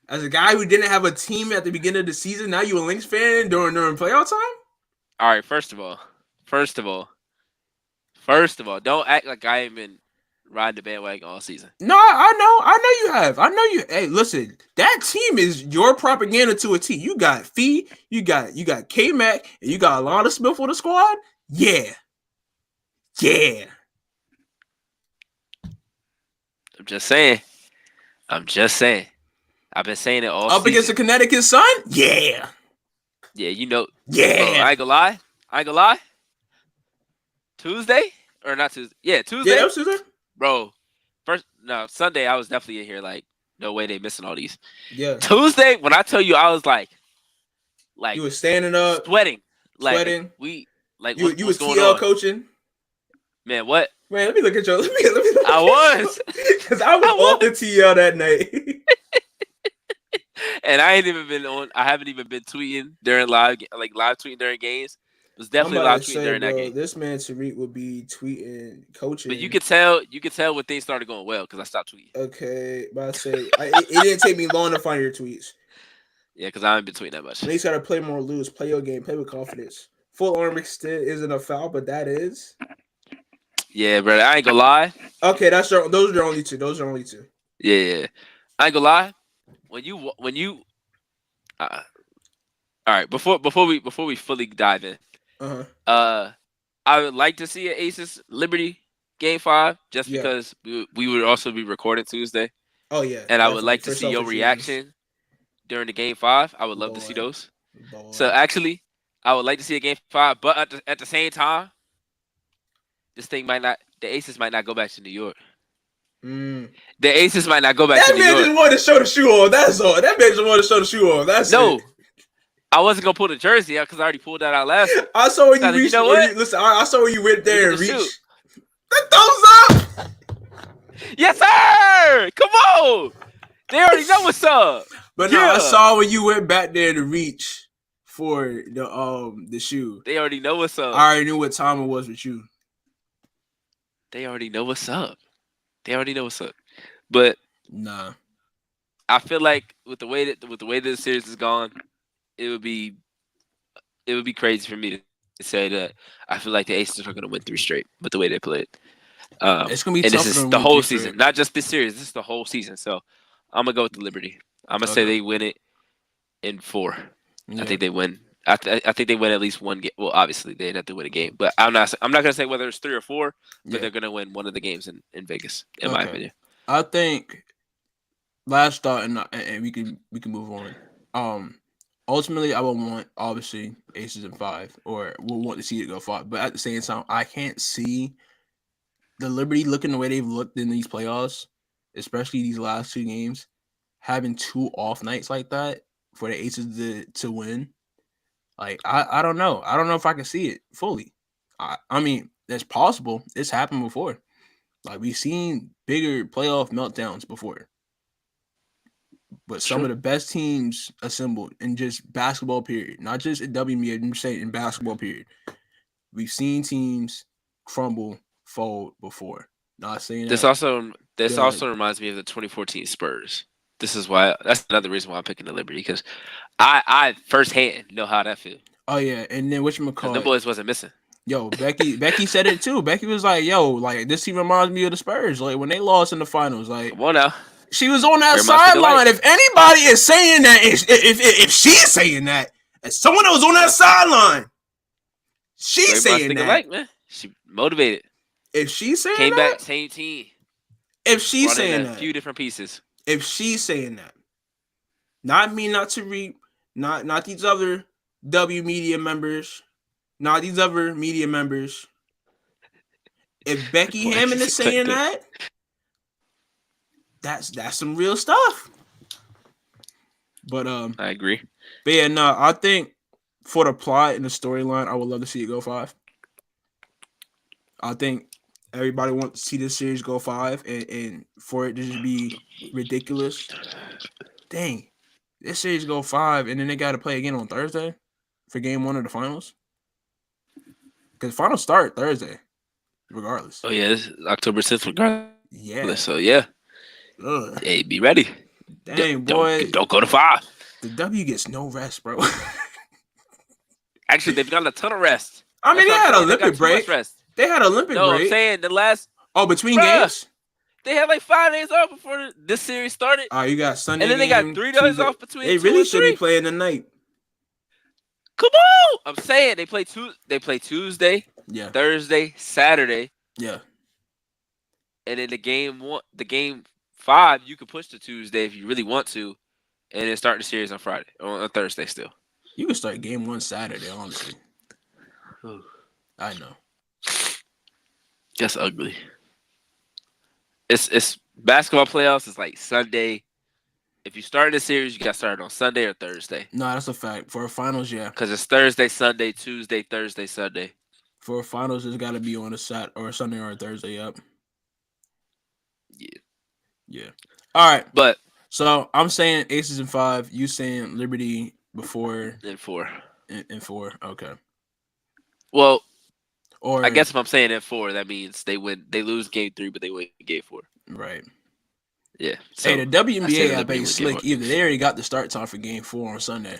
As a guy who didn't have a team at the beginning of the season, now you a Lynx fan during playoff time? All right, first of all, don't act like I ain't been riding the bandwagon all season. No, I know you have. I know you. Hey, listen, that team is your propaganda to a T. You got Fee, you got K Mac, and you got Alana Smith for the squad. Yeah. I'm just saying. I've been saying it all Up season. against the Connecticut Sun? Yeah. Yeah, you know. Yeah. Bro, I ain't gonna lie. Tuesday? Or not Tuesday. Yeah, Tuesday. Yeah, that was Tuesday. Bro, Sunday I was definitely in here like, no way they missing all these. Yeah. Tuesday, when I tell you I was like you were standing up, sweating. Sweating. You was TL coaching. Man, what? Man, let me look at your. Let me I was. Because I was off the TL that night. And I haven't even been tweeting during live tweeting during games. It was definitely live tweeting during that game. This man Tariq would be tweeting coaching. But you could tell when things started going well because I stopped tweeting. Okay, but I say it didn't take me long to find your tweets. Yeah, because I haven't been tweeting that much. At least gotta play more loose, play your game, play with confidence. Full arm extend isn't a foul, but that is. Yeah, brother. I ain't gonna lie. Okay, those are your only two. Those are only two. Yeah. I ain't gonna lie. When you all right, before we fully dive in, I would like to see an Aces Liberty game 5 just because we would also be recording Tuesday. Oh yeah, and I would like to see your reaction during the game 5. I would love to see those. So actually, I would like to see a game 5, but at the same time, this thing might not. the Aces might not go back to New York. Mm. The Aces might not go back to That New man York. just wanted to show the shoe off. That's all. That man just wanted to show the shoe off. That's it. No, I wasn't gonna pull the jersey out because I already pulled that out last week. I saw when I you was like, you reached. know Or what? you, listen, I saw when you went Let me there get and the shoe. reached. The thumbs up. Yes, sir. Come on. They already know what's up. But no, I Yeah. saw when you went back there to reach for the shoe. They already know what's up. I already knew what time it was with you. They already know what's up. They already know what's up. But Nah. I feel like with the way that the series is gone, it would be crazy for me to say that I feel like the Aces are going to win 3 straight with the way they played. It's gonna be And this tougher is than the win whole 3 season, straight. not just this series. This is the whole season. So I'm gonna go with the Liberty. I'm gonna say Okay. they win it in 4. I Yeah. think they win. I think they win at least one game. Well, obviously they have to win a game, but I'm not gonna say whether it's 3 or 4. But Yeah. they're gonna win one of the games in Vegas, in my Okay. opinion. I think last thought, and we can move on. Ultimately, I would want obviously Aces in 5, or we'll want to see it go 5. But at the same time, I can't see the Liberty looking the way they've looked in these playoffs, especially these last 2 games, having 2 off nights like that for the Aces to win. Like I don't know. I don't know if I can see it fully. I mean, it's possible. It's happened before. Like we've seen bigger playoff meltdowns before. But some True. of the best teams assembled in just basketball period, not just in WNBA, I'm saying in basketball period. We've seen teams crumble, fold before. Not saying This that also the reminds me of the 2014 Spurs. This is why that's another reason why I'm picking the Liberty because I firsthand know how that feels oh yeah, and then because them whatchamacallit, boys wasn't missing. yo, Becky said it too. Becky was like, yo, like this team reminds me of the Spurs. Like when they lost in the finals. Like Come on now, she was on that wear my stick of light. sideline. If anybody is saying that, if she's saying that, as someone that was on that sideline, she's Wear my saying stick of that. light, man. She motivated. If she's saying Came that, back, same team. if she's Brought in saying a that, few different pieces. if she's saying that, not me, not Tariq, not these other W media members, not these other media members. If Becky Boy, Hammond is saying that, that's some real stuff. But I agree. but yeah, no, I think for the plot and the storyline, I would love to see it go 5. I think everybody wants to see this series go 5, and for it to just be ridiculous. Dang, this series go 5, and then they got to play again on Thursday for Game 1 of the finals. Because finals start Thursday, regardless. Oh yeah, this is October 6th, regardless. Yeah. So yeah, Ugh. hey, be ready. Dang, boy. Don't go to 5. The W gets no rest, bro. Actually, they've gotten a ton of rest. I mean, That's they what I'm had saying. They Olympic got too much break. rest. They had Olympic No, I'm break. saying the last. Oh, between Bruh, games? they had like 5 days off before this series started, Oh, you got Sunday and then they got game, 3 days Tuesday. off between They 2 really and should be 3. playing tonight. Come on! I'm saying they play Tuesday, Yeah. Thursday, Saturday, Yeah. and then the game 5, you could push to Tuesday if you really want to, and then start the series on Friday or on Thursday still. You can start game 1 Saturday, honestly. I know. That's ugly. It's basketball playoffs. It's like Sunday. If you start the series, you got started on Sunday or Thursday. No, that's a fact. For a finals, yeah. Because it's Thursday, Sunday, Tuesday, Thursday, Sunday. For a finals, it's got to be on a Sunday or a Thursday. Yep. Yeah. Yeah. All right. But so I'm saying Aces in 5. You saying Liberty before in 4. in 4. Okay. Well, Or I guess if I'm saying in 4, that means they lose game 3, but they win game 4. right. Yeah. So Hey, the WNBA I bet Liberty you win slick. game Either they already got the start time for game 4 on Sunday.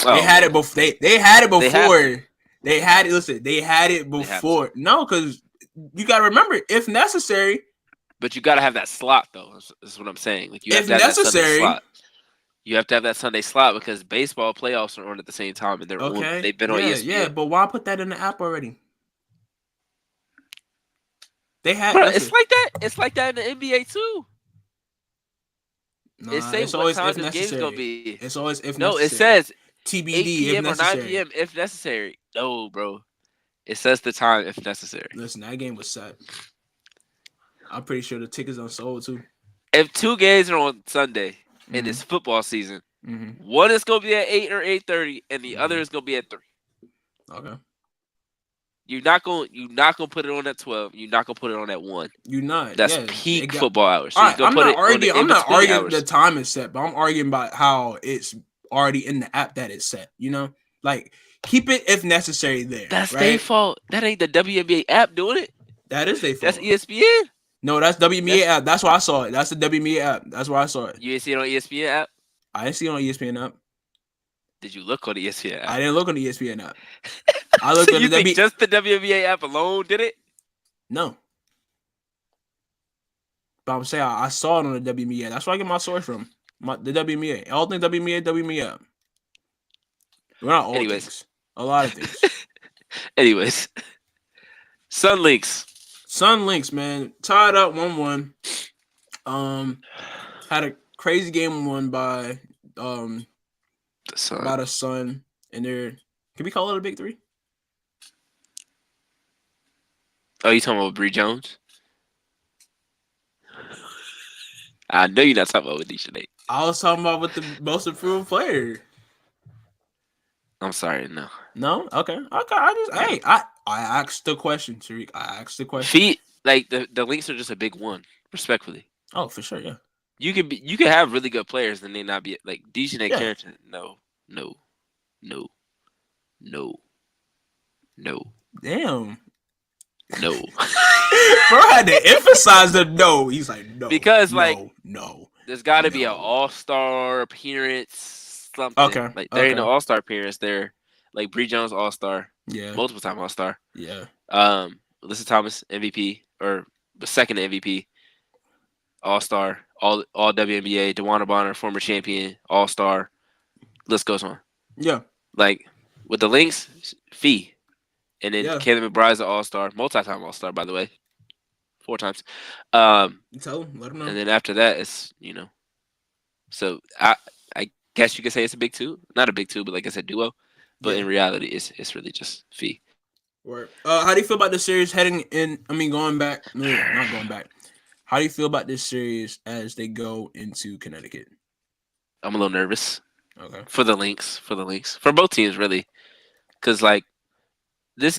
1. They had it before. They had it before. They had it. Listen, they had it before. No, because you got to remember, if necessary. But you got to have that slot, though. Is what I'm saying. Like you have If to have necessary, that Sunday slot. You have to have that Sunday slot because baseball playoffs are on at the same time, and they've been on ESPN. Yeah, but why put that in the app already? They had. Bro, it's like that. It's like that in the NBA too. Nah, It says it's always what time if this game's necessary. gonna be. It's always if no, necessary. it says TBD 8 p.m. if or 9 necessary. p.m. if necessary. No, bro. It says the time if necessary. Listen, that game was set. I'm pretty sure the tickets unsold too. If 2 games are on Sunday and Mm-hmm. it's football season, Mm-hmm. one is gonna be at 8 or 8:30, and the Mm-hmm. other is gonna be at 3. Okay. You're not gonna put it on at 12. You're not gonna put it on at 1. You not. That's Yeah. They peak got. football hours. So All you're right. gonna put it on the in I'm not between arguing the hours. time is set, but I'm arguing about how it's already in the app that it's set. You know, like keep it if necessary there. That's their Right. fault. That ain't the WNBA app doing it. That is their That's fault. ESPN. No, that's WNBA That's app. That's where I saw it. That's the WNBA app. That's where I saw it. you ain't see it on ESPN app. I didn't see it on ESPN app. Did you look on the ESPN I app? didn't look on the ESPN app. I So looked on you the think W. just the WNBA app alone did it? No, but I'm saying I saw it on the WNBA. That's where I get my source from. The WNBA. All things WNBA. WNBA. Well, not all Anyways, things. A lot of things. anyways, Sun Links. Sun Links, man, tied up 1-1. Had a crazy game won The Sun. by the Sun, and they're can we call it a big three? Oh, you talking about Bree Jones? I know you're not talking about Anisha Nate. I was talking about with the most improved player. I'm sorry, no. No, okay. I just No. hey, I asked the question, Tariq. I asked the question. Feet like the Links are just a big one, respectfully. Oh, for sure, yeah, You can have really good players and they not be like DJ yeah. Carrington. No, no, no, no, no, Damn, no. bro had to emphasize the no. He's like no, Because like no, no, there's got to be an no. all-star appearance, something. Okay, Like there ain't no okay, all-star appearance there. Like Bree Jones all-star, yeah, multiple time all-star. yeah, Alyssa Thomas MVP or the second MVP all-star, all WNBA. DeWanna Bonner former champion all-star. List goes on. yeah, Like with the Lynx, Fee, and then yeah. Kayla McBride's an all-star, multi-time all-star by the way, 4 times. Um, You tell him, let him know. and then after that, it's So I guess you could say it's a big two, not a big two, but like I said, duo. But Yeah. in reality, it's really just Fee. Word. How do you feel about the series heading in? I mean, going back. No, not going back. How do you feel about this series as they go into Connecticut? I'm a little nervous Okay. for the Lynx, for both teams really, because like this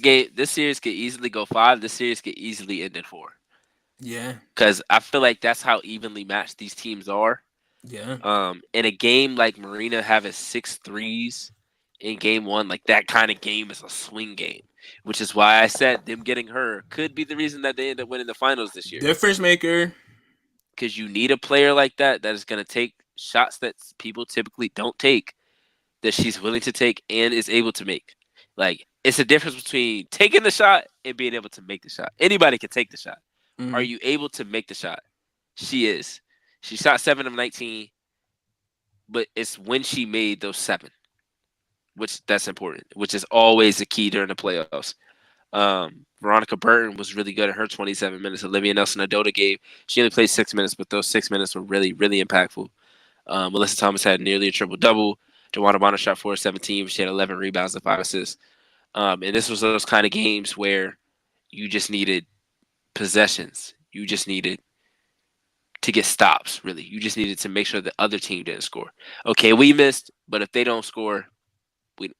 series could easily go 5. This series could easily end in 4. Yeah. Because I feel like that's how evenly matched these teams are. Yeah. In a game like Marina having 6 threes in game 1, like that kind of game is a swing game, which is why I said them getting her could be the reason that they end up winning the finals this year. Difference maker. Because you need a player like that is going to take shots that people typically don't take, that she's willing to take and is able to make. Like it's a difference between taking the shot and being able to make the shot. Anybody can take the shot. Are you able to make the shot? She is. She shot 7 of 19, but it's when she made those 7, which that's important, which is always a key during the playoffs. Veronica Burton was really good at her 27 minutes. Olivia Nelson-Adota gave. She only played 6 minutes, but those 6 minutes were really, really impactful. Melissa Thomas had nearly a triple double. DeWanna Bonner shot 4 of 17, but she had 11 rebounds and 5 assists. And this was those kind of games where you just needed possessions. You just needed to get stops, really. You just needed to make sure the other team didn't score. Okay, we missed, but if they don't score,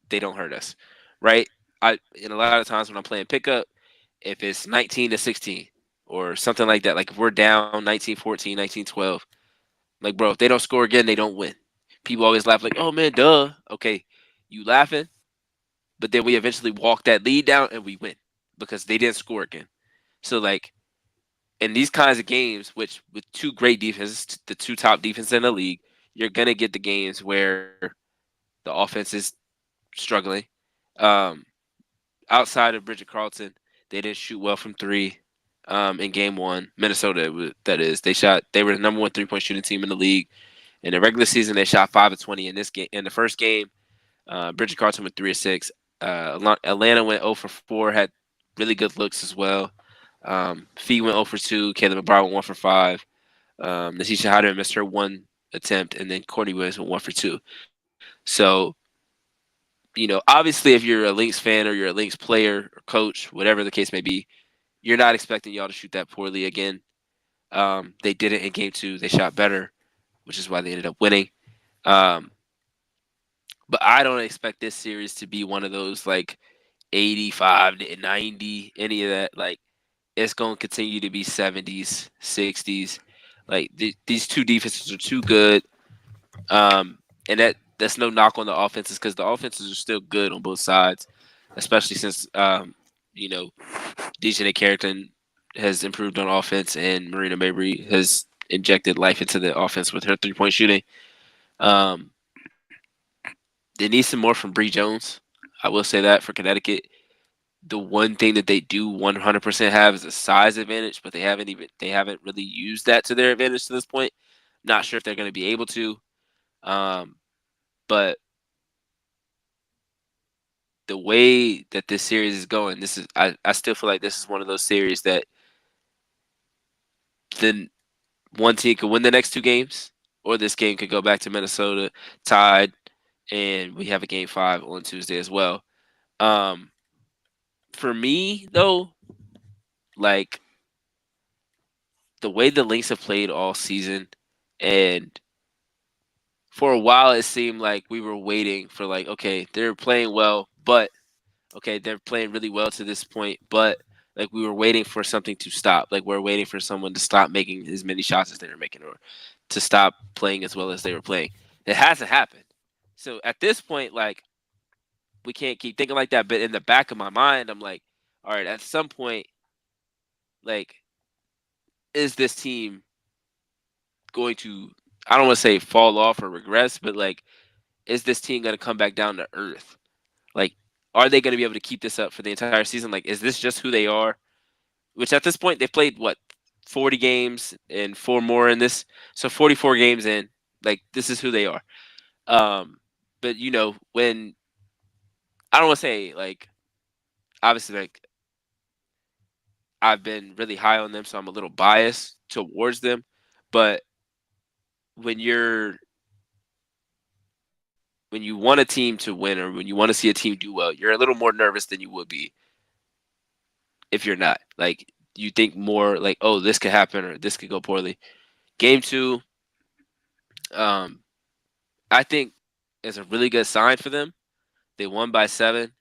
they don't hurt us, right? And a lot of times when I'm playing pickup, if it's 19-16 or something like that, like if we're down 19-14, 19-12, like bro, if they don't score again, they don't win. People always laugh like, "Oh man, duh." Okay, you laughing, but then we eventually walk that lead down and we win because they didn't score again. So like in these kinds of games, which with two great defenses, the two top defenses in the league, you're gonna get the games where the offense is struggling. Um, Outside of Bridget Carlton, they didn't shoot well from 3. In game 1, Minnesota, that is, they were the number 1 3-point shooting team in the league. In the regular season, they shot 5 of 20. In this game, in the first game, Bridget Carlton went 3 of 6. Atlanta went 0 for 4, had really good looks as well. Fee went 0 for 2. Caleb McBride went 1 for 5. Natisha Hyder missed her 1 attempt, and then Courtney Williams went 1 for 2. So, obviously, if you're a Lynx fan or you're a Lynx player or coach, whatever the case may be, you're not expecting y'all to shoot that poorly again. They did it in game 2. They shot better, which is why they ended up winning. Um, but I don't expect this series to be one of those like 85 to 90, any of that. Like it's going to continue to be 70s, 60s. Like these two defenses are too good. And that's no knock on the offenses because the offenses are still good on both sides, especially since you know DJ Carrington has improved on offense and Marina Mabry has injected life into the offense with her 3-point shooting. Um, they need some more from Bree Jones. I will say that for Connecticut. The one thing that they do 100% have is a size advantage, but they haven't really used that to their advantage to this point. Not sure if they're going to be able to. Um, but the way that this series is going, I still feel like this is one of those series that the one team could win the next two games, or this game could go back to Minnesota tied, and we have a game 5 on Tuesday as well. Um, for me though, like the way the Lynx have played all season, and for a while it seemed like we were waiting for like, okay, they're playing well, but okay, they're playing really well to this point, but like we were waiting for something to stop. Like we're waiting for someone to stop making as many shots as they were making, or to stop playing as well as they were playing. It hasn't happened. So at this point, like we can't keep thinking like that. But in the back of my mind, I'm like, all right, at some point, like, is this team going to? I don't want to say fall off or regress, but like, is this team going to come back down to earth? Like, are they going to be able to keep this up for the entire season? Like, is this just who they are? Which at this point they've played what 40 games and 4 more in this, so 44 games in. Like this is who they are. But when I don't want to say like obviously like I've been really high on them, so I'm a little biased towards them. But when you want a team to win or when you want to see a team do well, you're a little more nervous than you would be if you're not. Like you think more like, oh, this could happen or this could go poorly. Game 2, um, I think is a really good sign for them. They won by 7.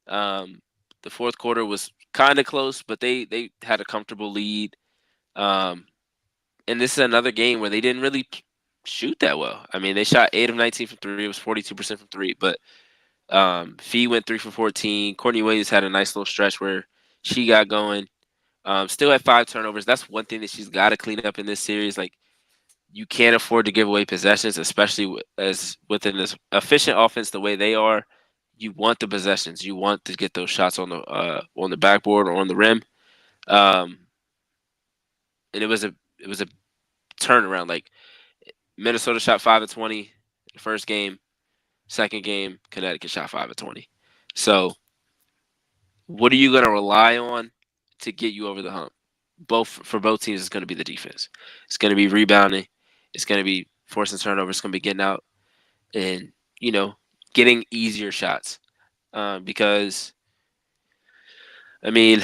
Um, the fourth quarter was kind of close, but they had a comfortable lead. Um, and this is another game where they didn't really shoot that well. I mean, they shot 8 of 19 from 3. It was 42% from 3. But Fee went 3 for 14. Courtney Williams had a nice little stretch where she got going. Still had 5 turnovers. That's one thing that she's got to clean up in this series. Like, you can't afford to give away possessions, especially as within this efficient offense the way they are. You want the possessions. You want to get those shots on the backboard or on the rim. Um, and it was a turnaround. Like Minnesota shot 5 of 20 the first game. Second game, Connecticut shot 5 of 20. So what are you going to rely on to get you over the hump? For both teams, it's going to be the defense. It's going to be rebounding. It's going to be forcing turnovers. It's going to be getting out and getting easier shots. Because I mean,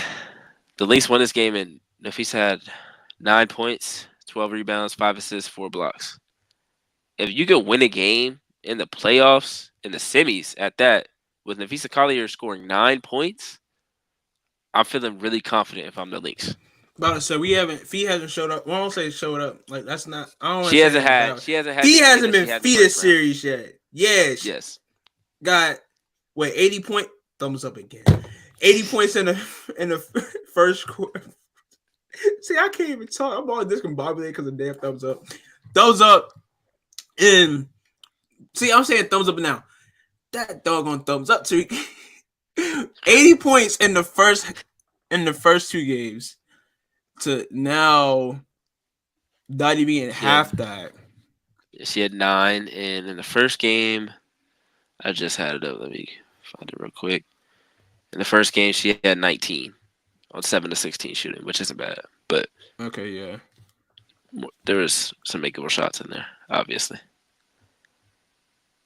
the Lynx won this game, and Nafisa had 9 points, 12 rebounds, 5 assists, 4 blocks. If you could win a game in the playoffs, in the semis, at that, with Nafisa Collier scoring 9 points, I'm feeling really confident if I'm the Lynx. But so we haven't. Fee hasn't showed up. Well, I won't say showed up. Like that's not. I don't want She to say hasn't that had bad. she hasn't had Fee the game hasn't that she been had in the Fee this first round. series yet. Yeah, she Yes. got wait 80 point. Thumbs up again. 80 points in the first quarter. See, I can't even talk. I'm all discombobulated because of damn thumbs up. Thumbs up. And see, I'm saying thumbs up now. That doggone thumbs up to 80 points in the first 2 games to now not even in She had half that. she had 9, and in the first game, I just had it up. Let me find it real quick. In the first game, she had 19 on 7 to 16 shooting, which isn't bad, but Okay, yeah. there was some makeable shots in there, obviously.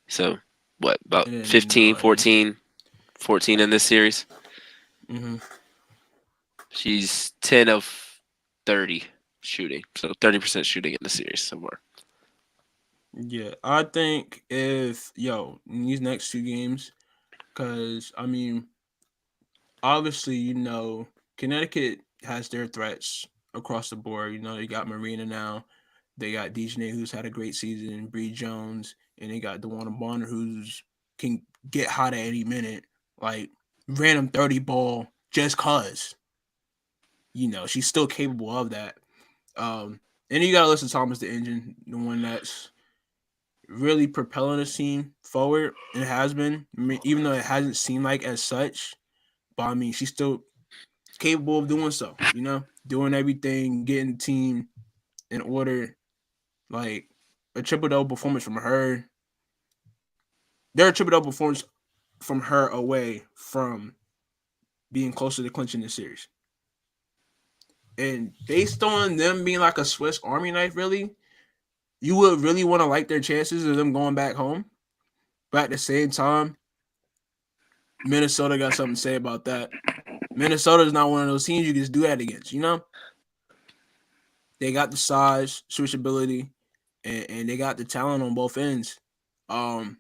So, what, about And then 15, 9. 14, 14 in this series? Mm-hmm. She's 10 of 30. shooting. So 30% shooting in the series somewhere. Yeah, I think if in these next two games, because I mean, obviously Connecticut has their threats across the board. They got Marina now, they got Dejanay who's had a great season, Bree Jones, and they got DeWanna Bonner who's can get hot at any minute, like random 30 ball just cause she's still capable of that. And you got Alyssa Thomas, the engine, the one that's really propelling the team forward. It has been, even though it hasn't seemed like as such. But I mean, she's still capable of doing so. Doing everything, getting the team in order. Like a triple double performance from her. They're a triple double performance from her away from being closer to clinching the series. And based on them being like a Swiss Army knife, really, you would really want to like their chances of them going back home. But at the same time, Minnesota got something to say about that. Minnesota is not one of those teams you just do that against. They got the size, switchability, and they got the talent on both ends. I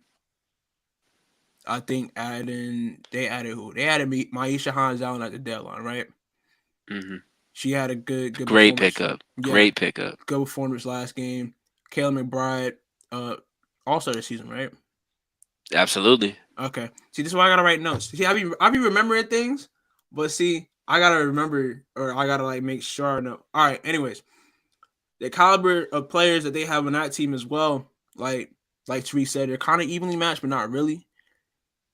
think they added who? They added Maisha Hines Allen at the deadline, right? Mm-hmm. She had a good Great performance. pickup. Yeah, Great pickup. good performance last game. Kayla McBride, all-star this season, right? Absolutely. Okay. See, this is why I gotta write notes. See, I be remembering things, but see, I gotta remember or I gotta make sure I know. All right. Anyways, the caliber of players that they have on that team as well, like Therese said, they're kind of evenly matched, but not really.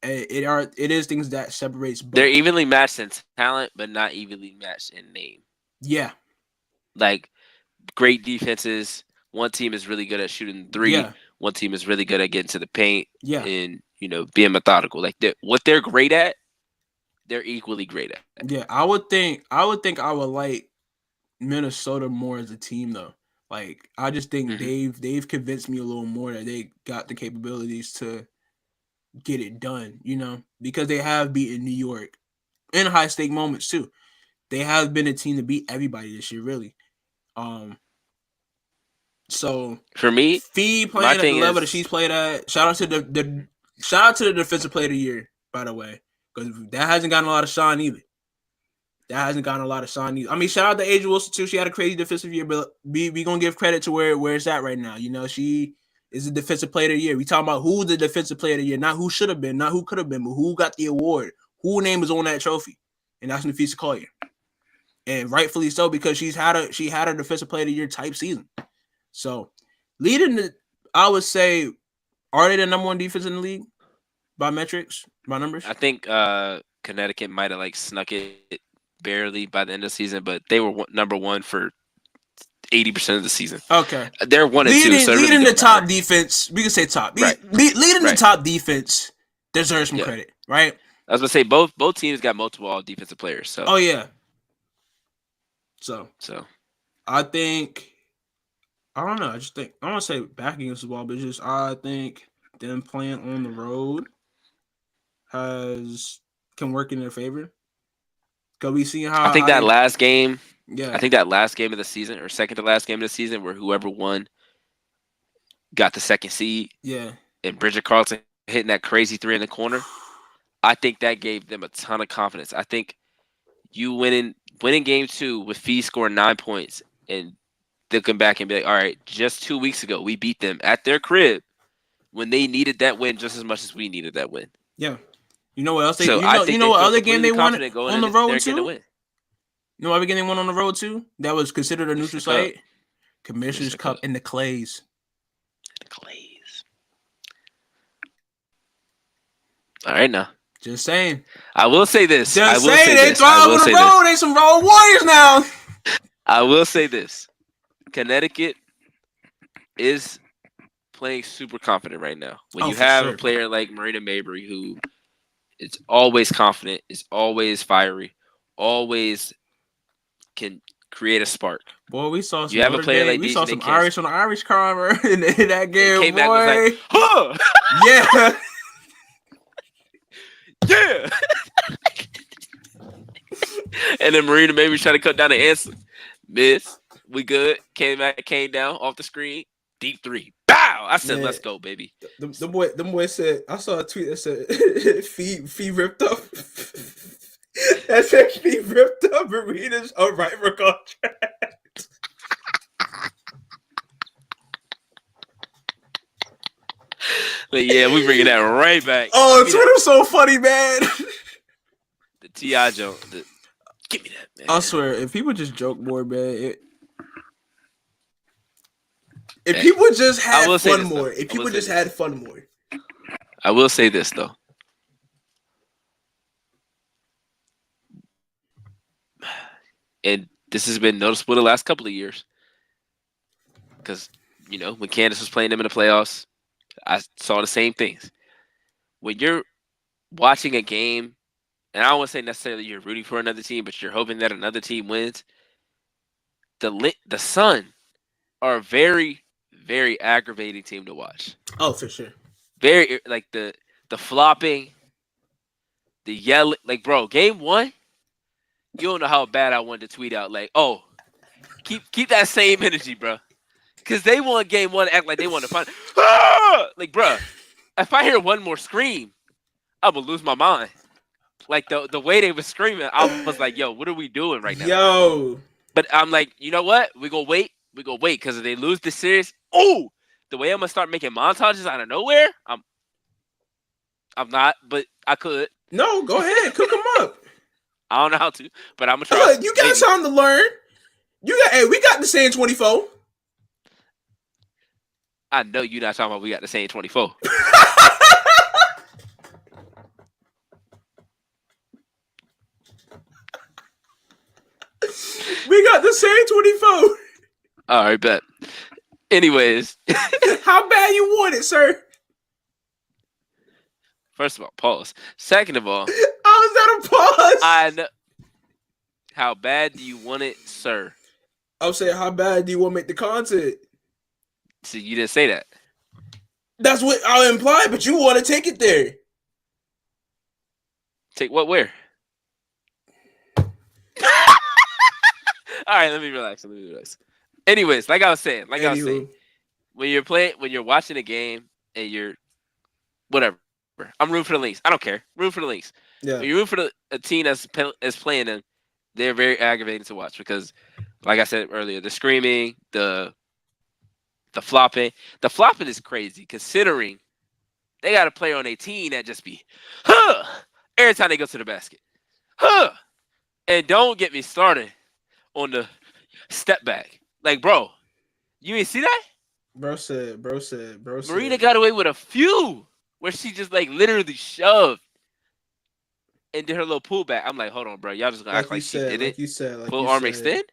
It is things that separates both. They're evenly matched in talent, but not evenly matched in name. Yeah. Like great defenses. One team is really good at shooting three. Yeah. One team is really good at getting to the paint. Yeah. And being methodical. Like what they're great at, they're equally great at. Yeah. I would think I would like Minnesota more as a team though. Like I just think they've convinced me a little more that they got the capabilities to get it done, because they have beaten New York in high stake moments too. They have been a team to beat everybody this year, really. So for me, Fee playing at the level that she's played at. Shout out to the defensive player of the year, by the way, because that hasn't gotten a lot of shine either. I mean, shout out to Asia Wilson too. She had a crazy defensive year, but we gonna give credit to where it's at right now. She is the defensive player of the year. We talking about who's the defensive player of the year, not who should have been, not who could have been, but who got the award, who name is on that trophy, and that's Nafisa Collier, and rightfully so because she had a defensive player of the year type season. So I would say, are they the number one defense in the league by metrics, by numbers? I think Connecticut might have snuck it barely by the end of the season, but they were number one for 80% of the season. Okay, they're 1 and 2. So leading really the top defense, we can say top. Right. Leading the top defense deserves some credit, right? I was gonna say both teams got multiple all defensive players. So yeah. So I think I don't know. I just think I don't want to say back against the wall, but just I think them playing on the road can work in their favor. Cause we see how I think that last game. Yeah. I think that last game of the season, or second to last game of the season, where whoever won got the second seed. Yeah. And Bridget Carlton hitting that crazy three in the corner. I think that gave them a ton of confidence. I think you winning game 2 with Fee scoring 9 points and looking back and be like, all right, just 2 weeks ago we beat them at their crib when they needed that win just as much as we needed that win. Yeah. You know what else? You know what other game they won on the road too? Win. You know what other game they won on the road too? That was considered a neutral site? Commissioner's Cup in the Clays. All right now. Just saying. I will say this. They thrive on the road. They some road warriors now. I will say this. Connecticut is playing super confident right now. When you have a player like Marina Mabry who is always confident, is always fiery, always can create a spark. Boy, we saw some. You have a player like we saw some Irish on the Irish crime in that game. Came back was like, huh! Yeah. Yeah. And then Marina Mabry trying to cut down the answer. Miss, We good. Came down off the screen. Deep three. Bow. I said, Man, let's go, baby. the boy said, I saw a tweet that said, feet ripped up. That said, feet ripped up. Marina's all right for contract. But yeah, we bringing that right back. Oh, Twitter's so funny, man. The T.I. joke. Give me that, man. I swear, if people just joke more, man. If Hey, people just I had will say fun this, more. though. If I will people say just this. had fun more. I will say this though. And this has been noticeable the last couple of years. Because, when Candace was playing them in the playoffs, I saw the same things. When you're watching a game, and I don't want to say necessarily you're rooting for another team, but you're hoping that another team wins, the Sun are a very, very aggravating team to watch. Oh, for sure. Very, like, the flopping, the yelling. Like, bro, game one, you don't know how bad I wanted to tweet out, like, oh, keep that same energy, bro. Because they won game one, act like they won the final. Ah! Like, bro, if I hear one more scream, I'm going to lose my mind. Like, the way they were screaming, I was like, yo, what are we doing right now? Yo. But I'm like, you know what? We going to wait. We going to wait. Because if they lose this series, the way I'm going to start making montages out of nowhere, I'm not, but I could. No, go ahead. Cook them up. I don't know how to, but I'm going to try. You got something to learn. Hey, we got the same 24. I know you're not talking about we got the same 24. We got the same 24. All right, bet. Anyways. How bad you want it, sir? First of all, pause. Second of all. How is that a pause? I know. How bad do you want it, sir? I'm saying, how bad do you want to make the content? See, you didn't say that. That's what I implied, but you want to take it there. Take what where? All right, let me relax. Anyways, like I was saying, when you're watching a game and you're whatever, I'm rooting for the Lynx. I don't care. Root for the Lynx. Yeah. When you root for a team that's playing them, they're very aggravating to watch because, like I said earlier, the screaming, the flopping. The flopping is crazy considering they got a player on their team that just be, every time they go to the basket. And don't get me started on the step back. Like, bro, you ain't see that? Bro said. Marina got away with a few where she just like literally shoved and did her little pullback. I'm like, hold on, bro. Y'all just gonna act like she did it? Like you said. Full arm extend?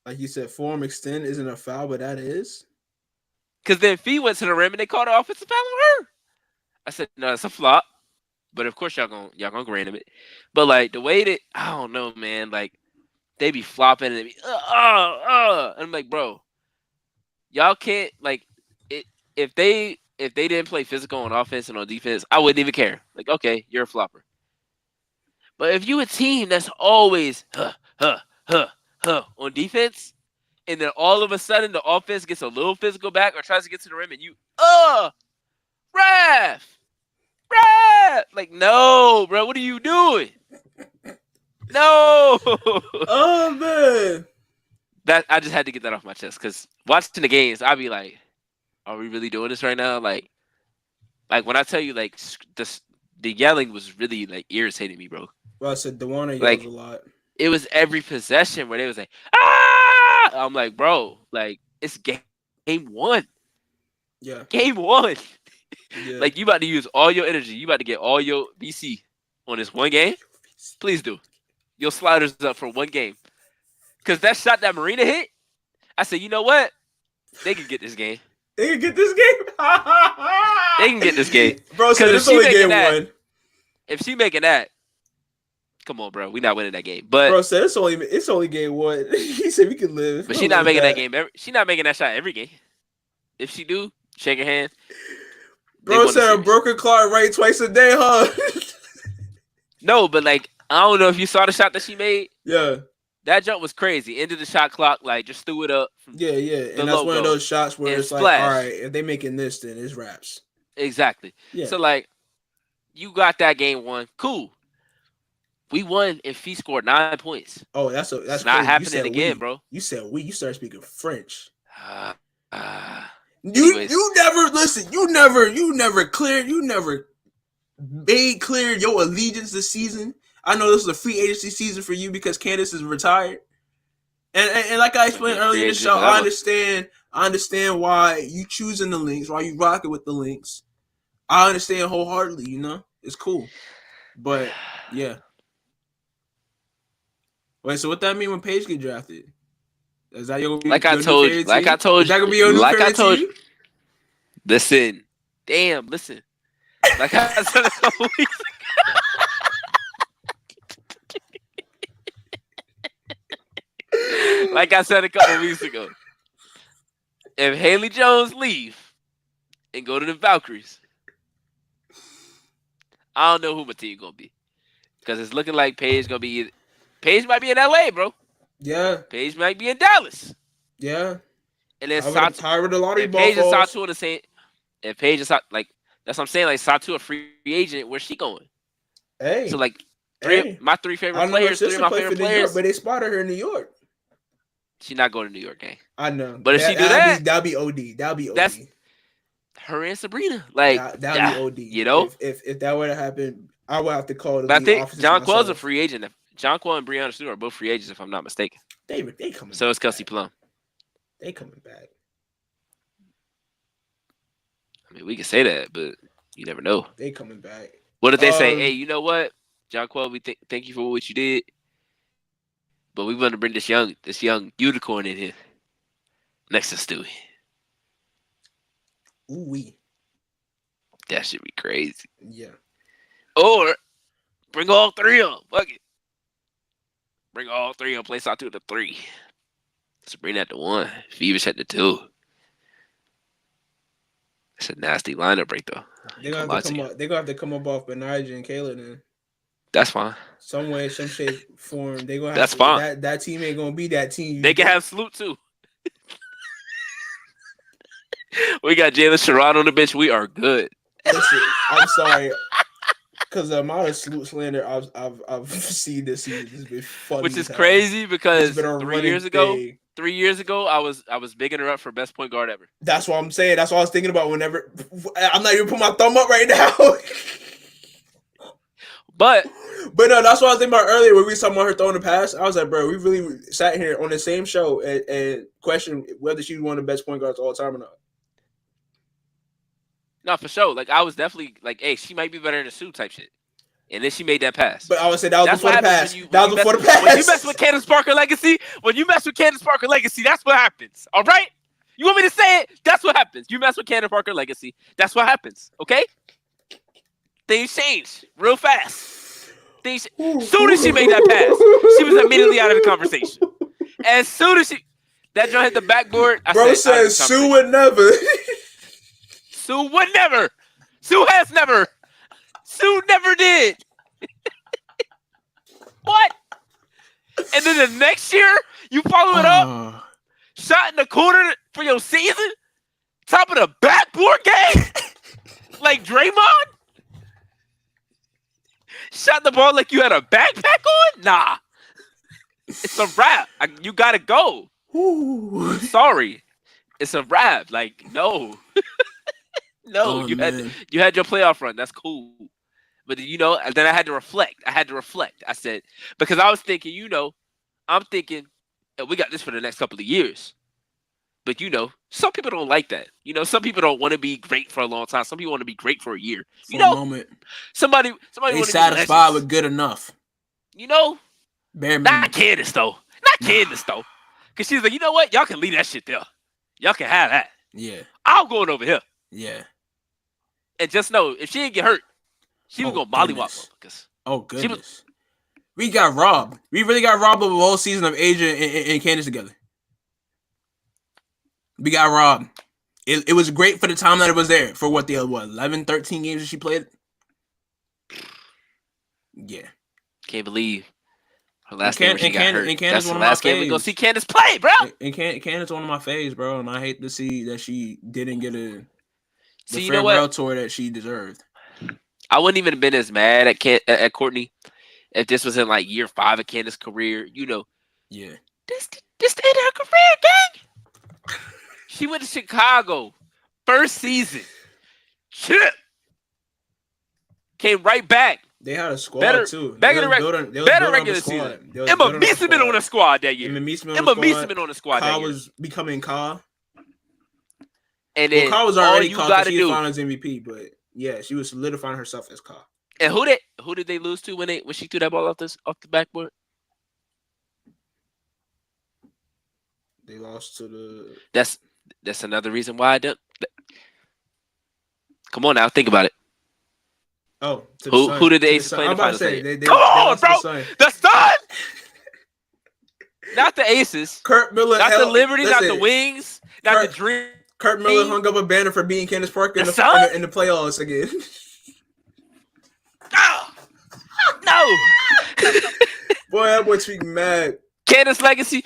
Like you said, full arm extend isn't a foul, but that is. Because then Fee went to the rim and they called an offensive foul on her. I said, no, it's a flop. But of course y'all gonna grant him it. But like the way that I don't know, man, like they be flopping and they be and I'm like, bro, y'all can't like it if they didn't play physical on offense and on defense, I wouldn't even care. Like, okay, you're a flopper. But if you a team that's always on defense, and then all of a sudden the offense gets a little physical back or tries to get to the rim and you ref. Like, no, bro, what are you doing? No. Oh man. That I just had to get that off my chest because watching the games, I'd be like, are we really doing this right now? Like when I tell you like the yelling was really like irritating me, bro. Well, I said Dewana like, yells a lot. It was every possession where they was like, ah! I'm like, bro, like it's game one. Yeah. Game one. Yeah. Like you about to use all your energy. You about to get all your BC on this one game. Please do. Your sliders up for one game. Because that shot that Marina hit, I said, you know what? They can get this game. They can get this game? They can get this game. Bro, so it's only game one. If she making that, come on, bro. We not winning that game. But bro said it's only game one. He said we can live. But she not making that game. She not making that shot every game. If she do, shake her hand. Bro said a broken clock right twice a day, huh? No, but like I don't know if you saw the shot that she made. Yeah. That jump was crazy. Ended the shot clock, like just threw it up from Yeah, the and that's one of logo those shots where and it's like, all right, splash. if they making this, then it's raps. Exactly. Yeah. So like you got that game won. Cool. We won and Fee scored 9 points. Oh, It's that's not crazy. You happening said again, we. bro. You said we. You started speaking French. Uh, uh, You anyways, you never listen. You never cleared. You never made clear your allegiance this season. I know this is a free agency season for you because Candace is retired. And like I I'm gonna be explained a earlier free in the agent show, I forever. understand. I understand why you choosing the links, why you rocking with the links. I understand wholeheartedly. You know, it's cool. But yeah. Wait, so what that mean when Paige get drafted? Is that your new favorite Like I team? Is told that you, gonna be your new like I favorite told you. team? Listen, damn, listen. Like I said a couple weeks like I said a couple weeks ago, if Haley Jones leave and go to the Valkyries, I don't know who my team gonna be because it's looking like Paige might be in LA, bro. Yeah, Paige might be in Dallas, yeah. and then However the lottery if ball Paige and falls. Satu are the same, if Paige and like that's what I'm saying. Like Satu a free agent, where's she going? So Hey, like hey. three I favorite know her players, three of sister my played for favorite New York, players. but they spotted her in New York. She's not going to New York, gang. I know But if she do that, that'd be OD. That'd be that's OD. her and Sabrina. Like, That'd be OD. you know. If that were to happen, I would have to call the But I league think offices John Quell's a myself. free agent. John Quell and Breonna Stewart are both free agents, if I'm not mistaken. They coming So is Kelsey back. Plum. They coming back. I mean, we can say that, but you never know. They coming back. What if they say, "Hey, you know what, John Quell, we thank you for what you did, but we want to bring this young unicorn in here next to Stewie." Ooh wee. That should be crazy. Yeah. Or bring all three of them. Fuck it. Bring all three of them. Place out to the 3. Sabrina at the 1. Phoebus at the 2. It's a nasty lineup break though. They're gonna have to come up. They're gonna have to come up off Benija and Kayla then. That's fine. Some way, some shape, form. They're gonna have That's to. fine. That team ain't gonna be that team. They can have Sloot too. We got Jalen Sherrod on the bench. We are good. Listen, I'm sorry, because the amount of salute slander I've seen this season has been funny. Which is crazy because been a 3 running years ago, thing. 3 years ago, I was bigging her up for best point guard ever. That's what I'm saying. That's what I was thinking about. Whenever I'm not even putting my thumb up right now. But no, that's what I was thinking about earlier when we were talking about her throwing the pass. I was like, bro, we really sat here on the same show and questioned whether she's one of the best point guards of all time or not. no, for sure. Like I was definitely like, hey, she might be better in the suit type shit. And then she made that pass. But I would say that was That's before what the happens pass. when you That was before the pass. When you mess with Candace Parker Legacy, that's what happens. All right? You want me to say it? That's what happens. You mess with Candace Parker Legacy, that's what happens. Okay? Things change real fast. Soon as she made that pass, she was immediately out of the conversation. As soon as that joint hit the backboard, Bro said Sue would never. Sue would never. Sue has never. Sue never did. What? And then the next year, you follow it up, shot in the corner for your season, top of the backboard game, like Draymond. Shot the ball like you had a backpack on? Nah. It's a wrap. You gotta go. Sorry. It's a wrap. Like, no. No, you had your playoff run. That's cool. But then I had to reflect. I said, because I was thinking, I'm thinking, we got this for the next couple of years. But some people don't like that. Some people don't want to be great for a long time. Some people want to be great for a year. For a moment. Somebody they satisfied with good enough. Bare not Candace though. Because she's like, you know what? Y'all can leave that shit there. Y'all can have that. Yeah. I'm going over here. Yeah. And just know, if she didn't get hurt, she was going to mollywop. Oh, goodness. We got robbed. We really got robbed of a whole season of Asia and Candace together. We got robbed. It was great for the time that it was there. For what, 11, 13 games that she played? Yeah. Can't believe Her last game where she got hurt. And Candace That's one the of my last game we gonna faves. see Candace play, bro. And Candace one of my faves, bro. And I hate to see that she didn't get the See, you know what? farewell tour that she deserved. I wouldn't even have been as mad at Courtney if this was in like year 5 of Candace's career. You know, Yeah. this the end of her career, gang. She went to Chicago, first season, chip, came right back. They had a squad Better, too. better regular season. Emma Meese been on the squad that year. Emma Meese been on the squad that year. Ka was becoming Ka. And then Ka was already Ka because she was Finals MVP, but yeah, she was solidifying herself as Ka. And who did they lose to when she threw that ball off the backboard? They lost to the. That's another reason why I don't. Come on now, think about it. Oh, who did the Aces play in the finals? Come on, bro. The Sun. Not the Aces. Kurt Miller. Not the Liberty. Not the Wings. Not the Dream. Kurt Miller hung up a banner for beating Candace Parker in the playoffs again. No. Boy, that boy speaking mad. Candace legacy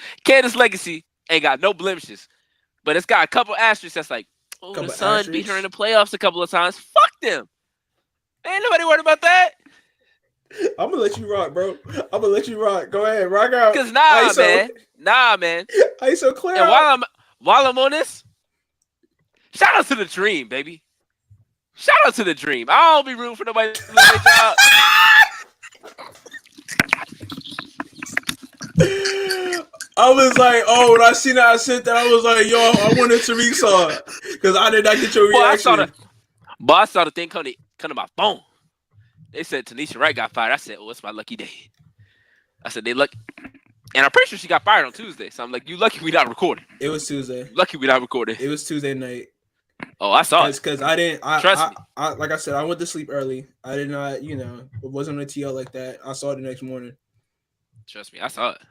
ain't got no blemishes, but it's got a couple asterisks. That's like, the Sun beat her in the playoffs a couple of times. Fuck them. Ain't nobody worried about that. I'm gonna let you rock, bro. I'm gonna let you rock. Go ahead, rock out. Cause nah, man. I ain't so clear. And while I'm on this, shout out to the Dream, baby. Shout out to the Dream. I don't be rooting for nobody to lose their job. I was like, when I seen that, I sent that. I was like, yo, I wanted Tariq saw it because I did not get your reaction. I saw the thing come to my phone. They said Tanisha Wright got fired. I said, it's my lucky day. I said, they lucky. And I'm pretty sure she got fired on Tuesday. So I'm like, you lucky we not recording. It was Tuesday. Lucky we not recording. It was Tuesday night. Oh, I saw it. Because I didn't. Trust me. Like I said, I went to sleep early. I did not, it wasn't on a TL like that. I saw it the next morning. Trust me, I saw it.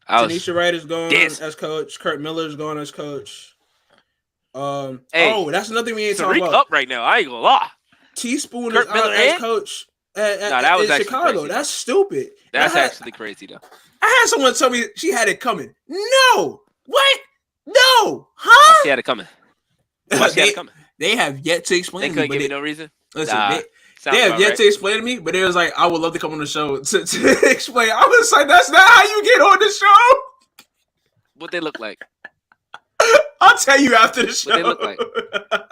Tanisha Wright is going as coach. Kurt Miller is going as coach. That's another thing we ain't talking about. Up right now. I ain't gonna lie. Teaspoon is out as coach that was in Chicago. Crazy, that's stupid. That's actually crazy, though. I had someone tell me she had it coming. No. What? No. Huh? She had it coming. Why she had it coming? They have yet to explain. They couldn't give me no reason. Listen, they have yet to explain to me, but it was like, I would love to come on the show to explain. I was like, that's not how you get on the show. What they look like? I'll tell you after the show. What they look like?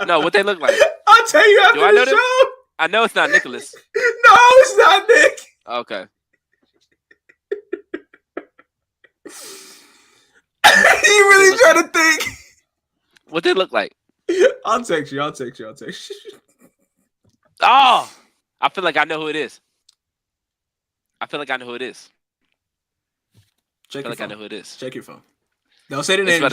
No, what they look like? I'll tell you after the show. I know it's not Nicholas. No, it's not Nick. Okay. You really trying to think? What they look like? I'll text you. Oh, I feel like I know who it is. Check I know who it is. Check your phone. Don't say the name.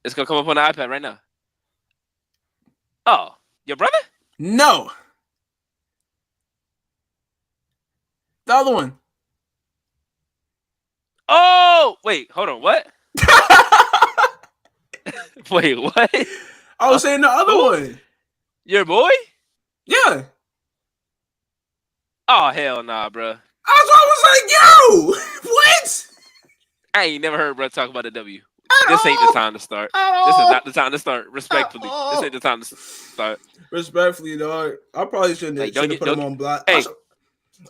It's gonna come up on the iPad right now. Oh, your brother? No. The other one. Oh, wait, hold on. What? Wait, what? I was saying the other one. Your boy? Yeah. Oh, hell nah, bro. I was like, yo, what? I ain't never heard bro talk about the W. This ain't the time to start. This is not the time to start. Respectfully, this ain't the time to start. Respectfully, dog. I probably shouldn't have put him on blast. Hey.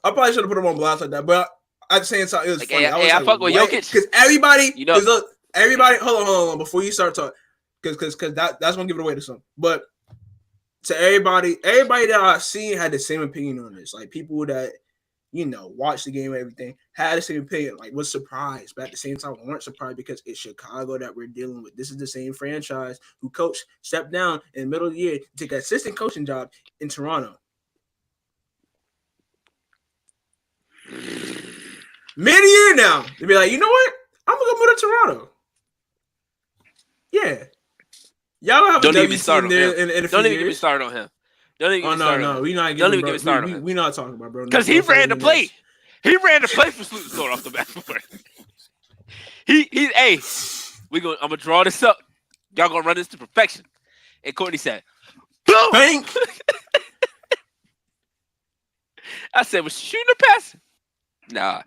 I probably should have put him on blast like that. But at the same time, it was like, funny. I fuck with Jokic because everybody, look, everybody. Hold on, before you start talking, because that's gonna give it away to some. But to everybody that I've seen had the same opinion on this. Like people that watch the game and everything, had the same opinion, like was surprised, but at the same time weren't surprised because it's Chicago that we're dealing with. This is the same franchise who coach stepped down in the middle of the year to take an assistant coaching job in Toronto. Mid-year now, to be like, you know what? I'm gonna go move to Toronto. Yeah. Y'all have don't a even start on him. Don't even get me started on him. Don't even get me started on him. We're not don't even get me started on him. We're not talking about bro. Because he ran the play. He ran the play for Sloot Store off the backboard. Hey, I'm gonna draw this up. Y'all gonna run this to perfection. And Courtney said, boom! Bank. I said, was she shooting or passing? Nah.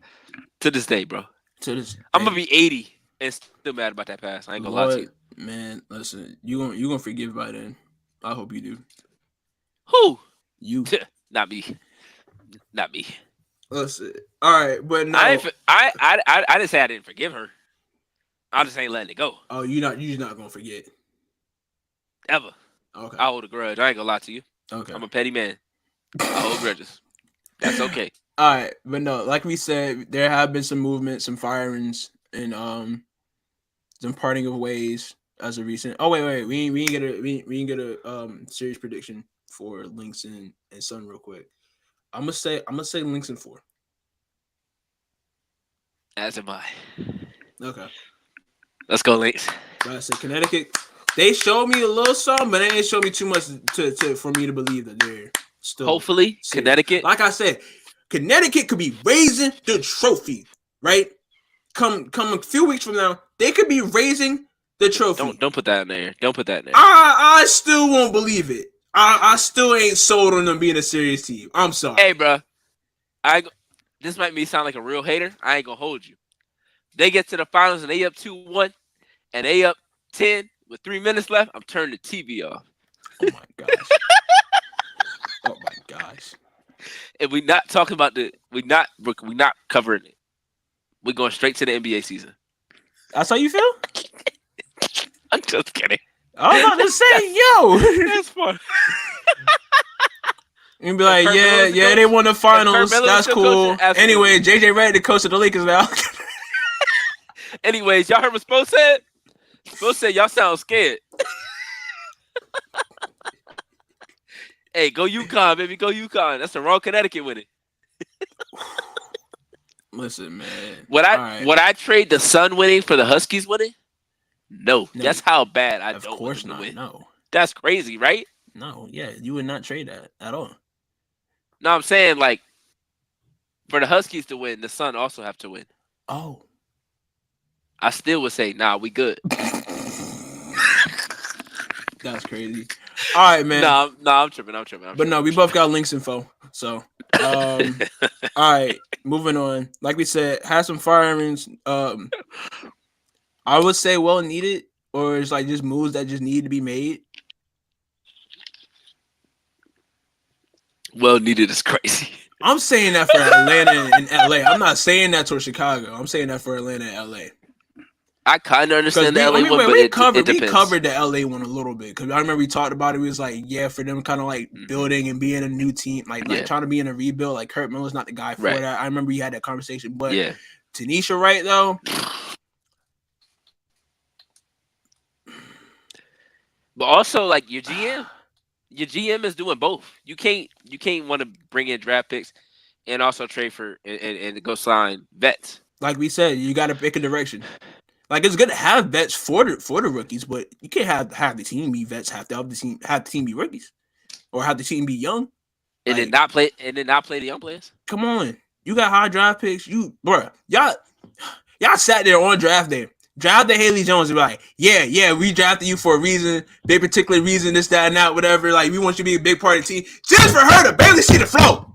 To this day, bro. To this I'm gonna day, be 80 and still mad about that pass. I ain't gonna lie to you. Lord, man, listen, you gonna forgive by then. I hope you do. Who? You. Not me. Not me. Listen. All right, but I no. ain't. I didn't say I didn't forgive her. I just ain't letting it go. Oh, you just not gonna forget. Ever. Okay. I hold a grudge. I ain't gonna lie to you. Okay. I'm a petty man. I hold grudges. That's okay. All right, but no, like we said, there have been some movement, some firings, and some parting of ways as of recent. Oh wait, we ain't get a series prediction for Lynx and Sun real quick. I'm gonna say Lynx in 4. As am I. Okay. Let's go, Lynx. Like I said, Connecticut. They showed me a little something, but they didn't show me too much to for me to believe that they're still. Hopefully, serious. Connecticut. Like I said, Connecticut could be raising the trophy, right? Come a few weeks from now, they could be raising the trophy. Don't put that in there. Don't put that in there. I still won't believe it. I still ain't sold on them being a serious team. I'm sorry. Hey, bro. This might me sound like a real hater. I ain't gonna hold you. They get to the finals and they up 2-1 and they up 10 with 3 minutes left. I'm turning the TV off. Oh my gosh. Oh my gosh. And we not talking about we not covering it. We're going straight to the NBA season. That's how you feel? I'm just kidding. I was about to say, yo. That's fun. And be like, yeah, they won the finals. That's cool. Anyway, JJ Redick, the coach of the Lakers now. Anyways, y'all heard what Spo said? Spo said y'all sound scared. Hey, go UConn, baby. Go UConn. That's the wrong Connecticut with it. Listen, man. Would I trade the Sun winning for the Huskies winning? No. That's how bad I don't want them to win. Of course not. No. That's crazy, right? No. Yeah, you would not trade that at all. No, I'm saying like for the Huskies to win, the Sun also have to win. Oh. I still would say, nah, we good. That's crazy. All right, man. No, I'm tripping. But no, we both got Lynx info. So, all right, moving on. Like we said, had some firings. I would say well needed, or it's like just moves that just need to be made. Well needed is crazy. I'm saying that for Atlanta and LA. I'm not saying that for Chicago. I'm saying that for Atlanta and LA. I kind of understand the LA one, but we it covered depends. the LA one a little bit because I remember we talked about it. We was like, yeah, for them kind of like building and being a new team, like trying to be in a rebuild. Like Kurt Miller's not the guy for that. I remember you had that conversation, but Tanisha Wright though. But also, like your GM is doing both. You can't want to bring in draft picks and also trade for and go sign vets. Like we said, you got to pick a direction. Like it's good to have vets for the rookies, but you can't have the team be vets. Have the team be rookies, or have the team be young, and then not play the young players. Come on, you got high draft picks. Y'all sat there on draft day. Drafted Haley Jones and be like, yeah, we drafted you for a reason, big particular reason, this, that, and that, whatever. Like, we want you to be a big part of the team. Just for her to barely see the flow.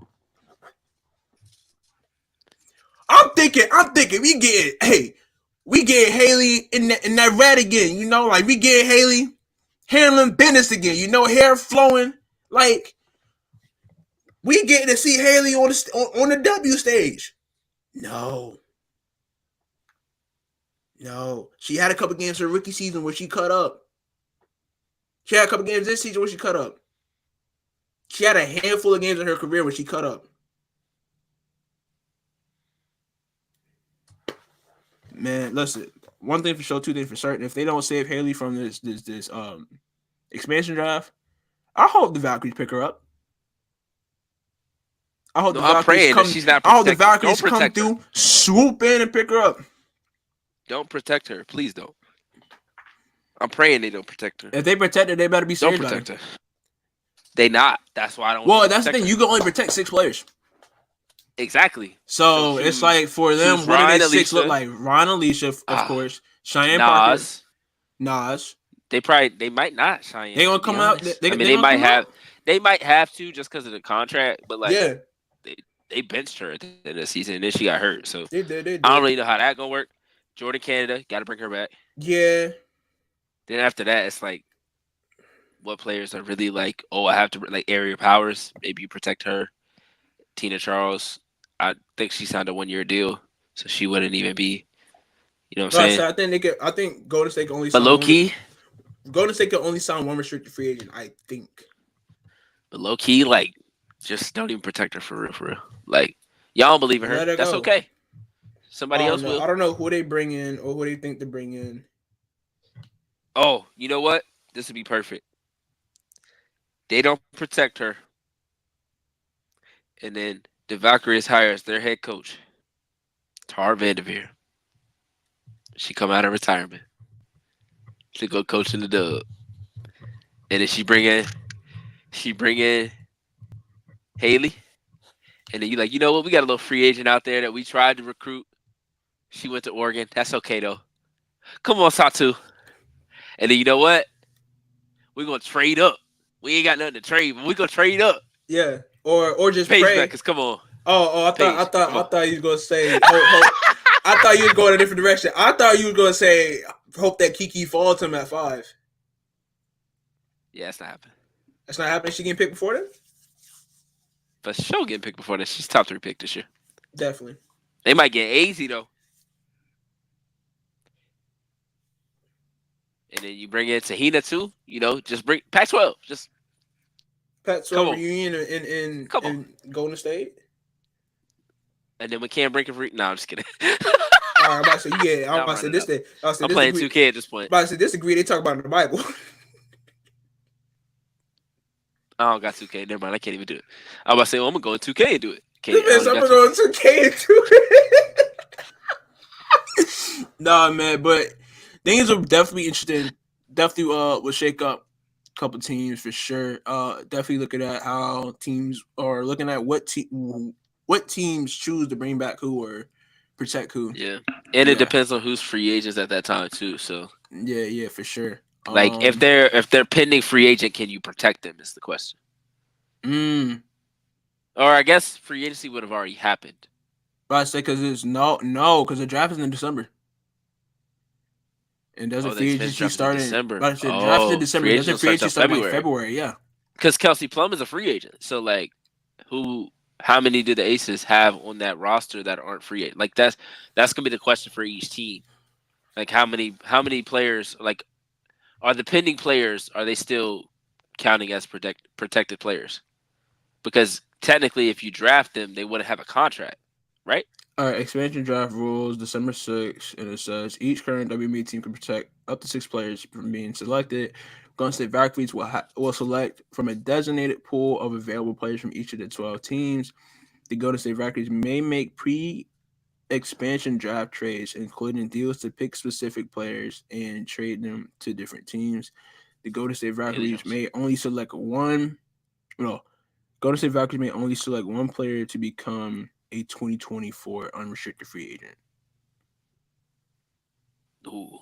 I'm thinking, we get Haley in that red again, you know? Like, we get Haley handling business again, you know, hair flowing. Like, we get to see Haley on the W stage. No, she had a couple games her rookie season where she cut up. She had a couple games this season where she cut up. She had a handful of games in her career where she cut up. Man, listen. One thing for sure, two things for certain. If they don't save Haley from this expansion draft, I hope the Valkyries pick her up. I hope the Valkyries come through, swoop in, and pick her up. Don't protect her. Please don't. I'm praying they don't protect her. If they protect her, they better be serious. Don't protect her. They not. That's why I don't. Well, that's the thing. Her. You can only protect 6 players. Exactly. So it's like for them, what do they 6 look like? Ron, Alicia, of course. Cheyenne Parker. Nas. They might not. Cheyenne. They gonna come out. They might have to just because of the contract. But like, they benched her at the end of the season, and then she got hurt. So They did. They I don't really did. know how that gonna work. Jordan Canada, got to bring her back. Yeah. Then after that, it's like what players are really like, oh, I have to like Area Powers. Maybe you protect her. Tina Charles, I think she signed a 1 year deal, so she wouldn't even be. You know what I'm Like I saying? said, I think they could. I think Golden State can only But sign low one. key, Golden State can only sign one restricted free agent. I think. like just don't even protect her for real, for real. Like y'all don't believe in her. Let her That's go. okay. Somebody I don't else know. will. I don't know who they bring in or who they think to bring in. Oh, you know what? This would be perfect. They don't protect her, and then the Valkyries hires their head coach, Tar Vanderveer. She come out of retirement to go coach in the dub, and then she bring in Haley, and then you like, you know what? We got a little free agent out there that we tried to recruit. She went to Oregon. That's okay though. Come on, Satu. And then you know what? We're gonna trade up. We ain't got nothing to trade, but we gonna trade up. Yeah, or just Paige pray. Beckers, come on. Oh, Paige, come I on. thought you was gonna say hope. I thought you was going a different direction. I thought you was gonna say hope that Kiki falls to him at 5. Yeah, that's not happening. That's not happening. She getting picked before then. But she'll get picked before this. She's top 3 pick this year. Definitely. They might get AZ though. And then you bring in Tahina too. You know, just bring Pac-12. Just Pat come 12 on, reunion come on. in Golden State. And then we can't break a free. No, I'm just kidding. All right, I'm about to say you get. I'm Now I'm about to say running this. up. Day. I said I'm this playing degree. 2K at this point. About to say this degree they talk about in the Bible. I don't got 2K. Never mind. I can't even do it. I'm about to say, well, I'm gonna go in 2K and do it. This Can't. I man don't said, even I'm got gonna go 2K. into K into Nah, man, but things are definitely interesting. Definitely will shake up a couple teams for sure. Definitely looking at how teams are looking at what teams choose to bring back who or protect who. Yeah, and it Yeah. depends on who's free agents at that time too. So, Yeah, for sure. like, if they're pending free agent, can you protect them? Is the question. Mm, Or I guess free agency would have already happened. but I say because it's no, because the draft is in December. And doesn't Oh, the free expansion agency draft is in start in? December. But I said draft is in Oh, December. free agent Doesn't don't free start agency till start in like February. February? Yeah, Because Kelsey Plum is a free agent. So like, who? How many do the Aces have on that roster that aren't free agent? Like that's gonna be the question for each team. Like how many players like are the pending players? Are they still counting as protected players? Because technically, if you draft them, they wouldn't have a contract, right? all right, expansion draft rules December 6th, and it says each current WNBA team can protect up to 6 players from being selected. Golden State Valkyries will select from a designated pool of available players from each of the 12 teams. The Golden State Valkyries may make expansion draft trades, including deals to pick specific players and trade them to different teams. The Golden State Haley Valkyries Jones. may only select one. No, Golden State Valkyries may only select one player to become a 2024 unrestricted free agent. Ooh,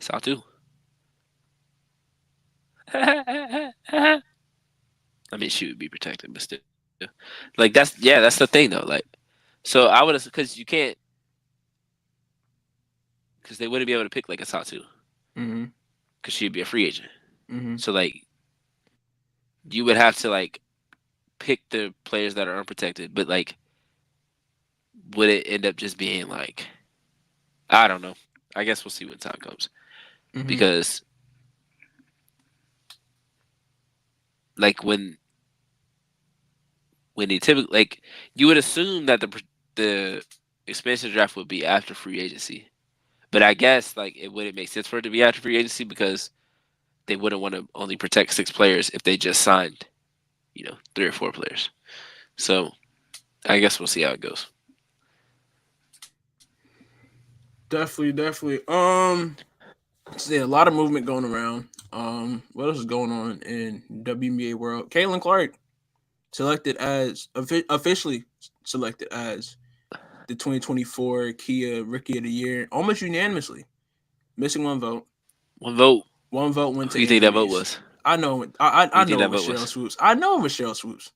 saw too. I mean, she would be protected, but still, like that's the thing though. Like, so I would have because you can't because they wouldn't be able to pick like a Satu Mm-hmm. because she'd be a free agent. Mm-hmm. So like you would have to like pick the players that are unprotected, but like would it end up just being like I don't know. I guess we'll see when time comes Mm-hmm. because like when they typically like you would assume that the expansion draft would be after free agency, but I guess like it wouldn't make sense for it to be after free agency because they wouldn't want to only protect 6 players if they just signed 3 or 4 players. So I guess we'll see how it goes. Definitely. See a lot of movement going around. What else is going on in WNBA world? Caitlin Clark selected as officially selected as the 2024 Kia Rookie of the Year, almost unanimously, missing one vote. One vote. One vote went Who to do you think that vote injuries. was? I know. Who I you think know it that was vote Cheryl was? Swoops. I know it was Cheryl Swoops.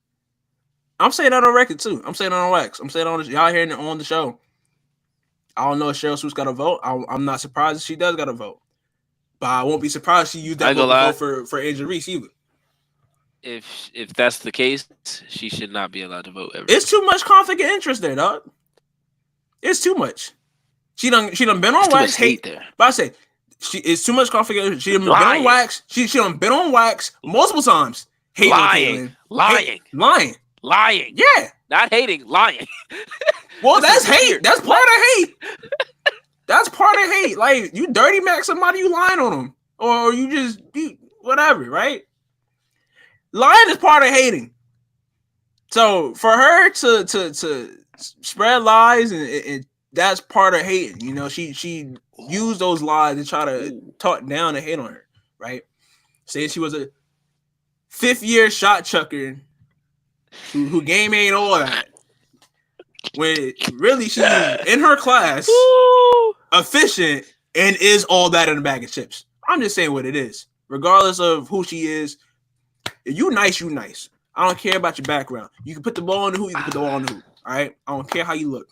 I'm saying that on record too. I'm saying that on wax. I'm saying on y'all hearing it on the show. I don't know if Cheryl Swoops got a vote. I'm not surprised if she does got a vote. But I won't be surprised she used I that ain't gonna vote to lie. vote for Angel Reese either. If that's the case, she should not be allowed to vote ever. It's too much conflict of interest there, dog. It's too much. She done been on It's too wax. much hate there. But I say it's too much conflict of interest. She done been Lying. on wax. She done been on wax multiple times. Hating on Caitlyn. Lying. Yeah. Not hating, lying. Well, This that's is hate. weird. That's part of hate. That's part of hate. Like, you dirty mac somebody, you lying on them. Or you just whatever, right? Lying is part of hating. So for her to spread lies and that's part of hating. You know, she used those lies to try to talk down and hate on her, right? Saying she was a 5th-year shot chucker who game ain't all that. When really she's in her class, efficient, and is all that in a bag of chips. I'm just saying what it is. Regardless of who she is, if you nice, you nice. I don't care about your background. You can put the ball in the hoop, you can put the ball in the hoop. All right? I don't care how you look.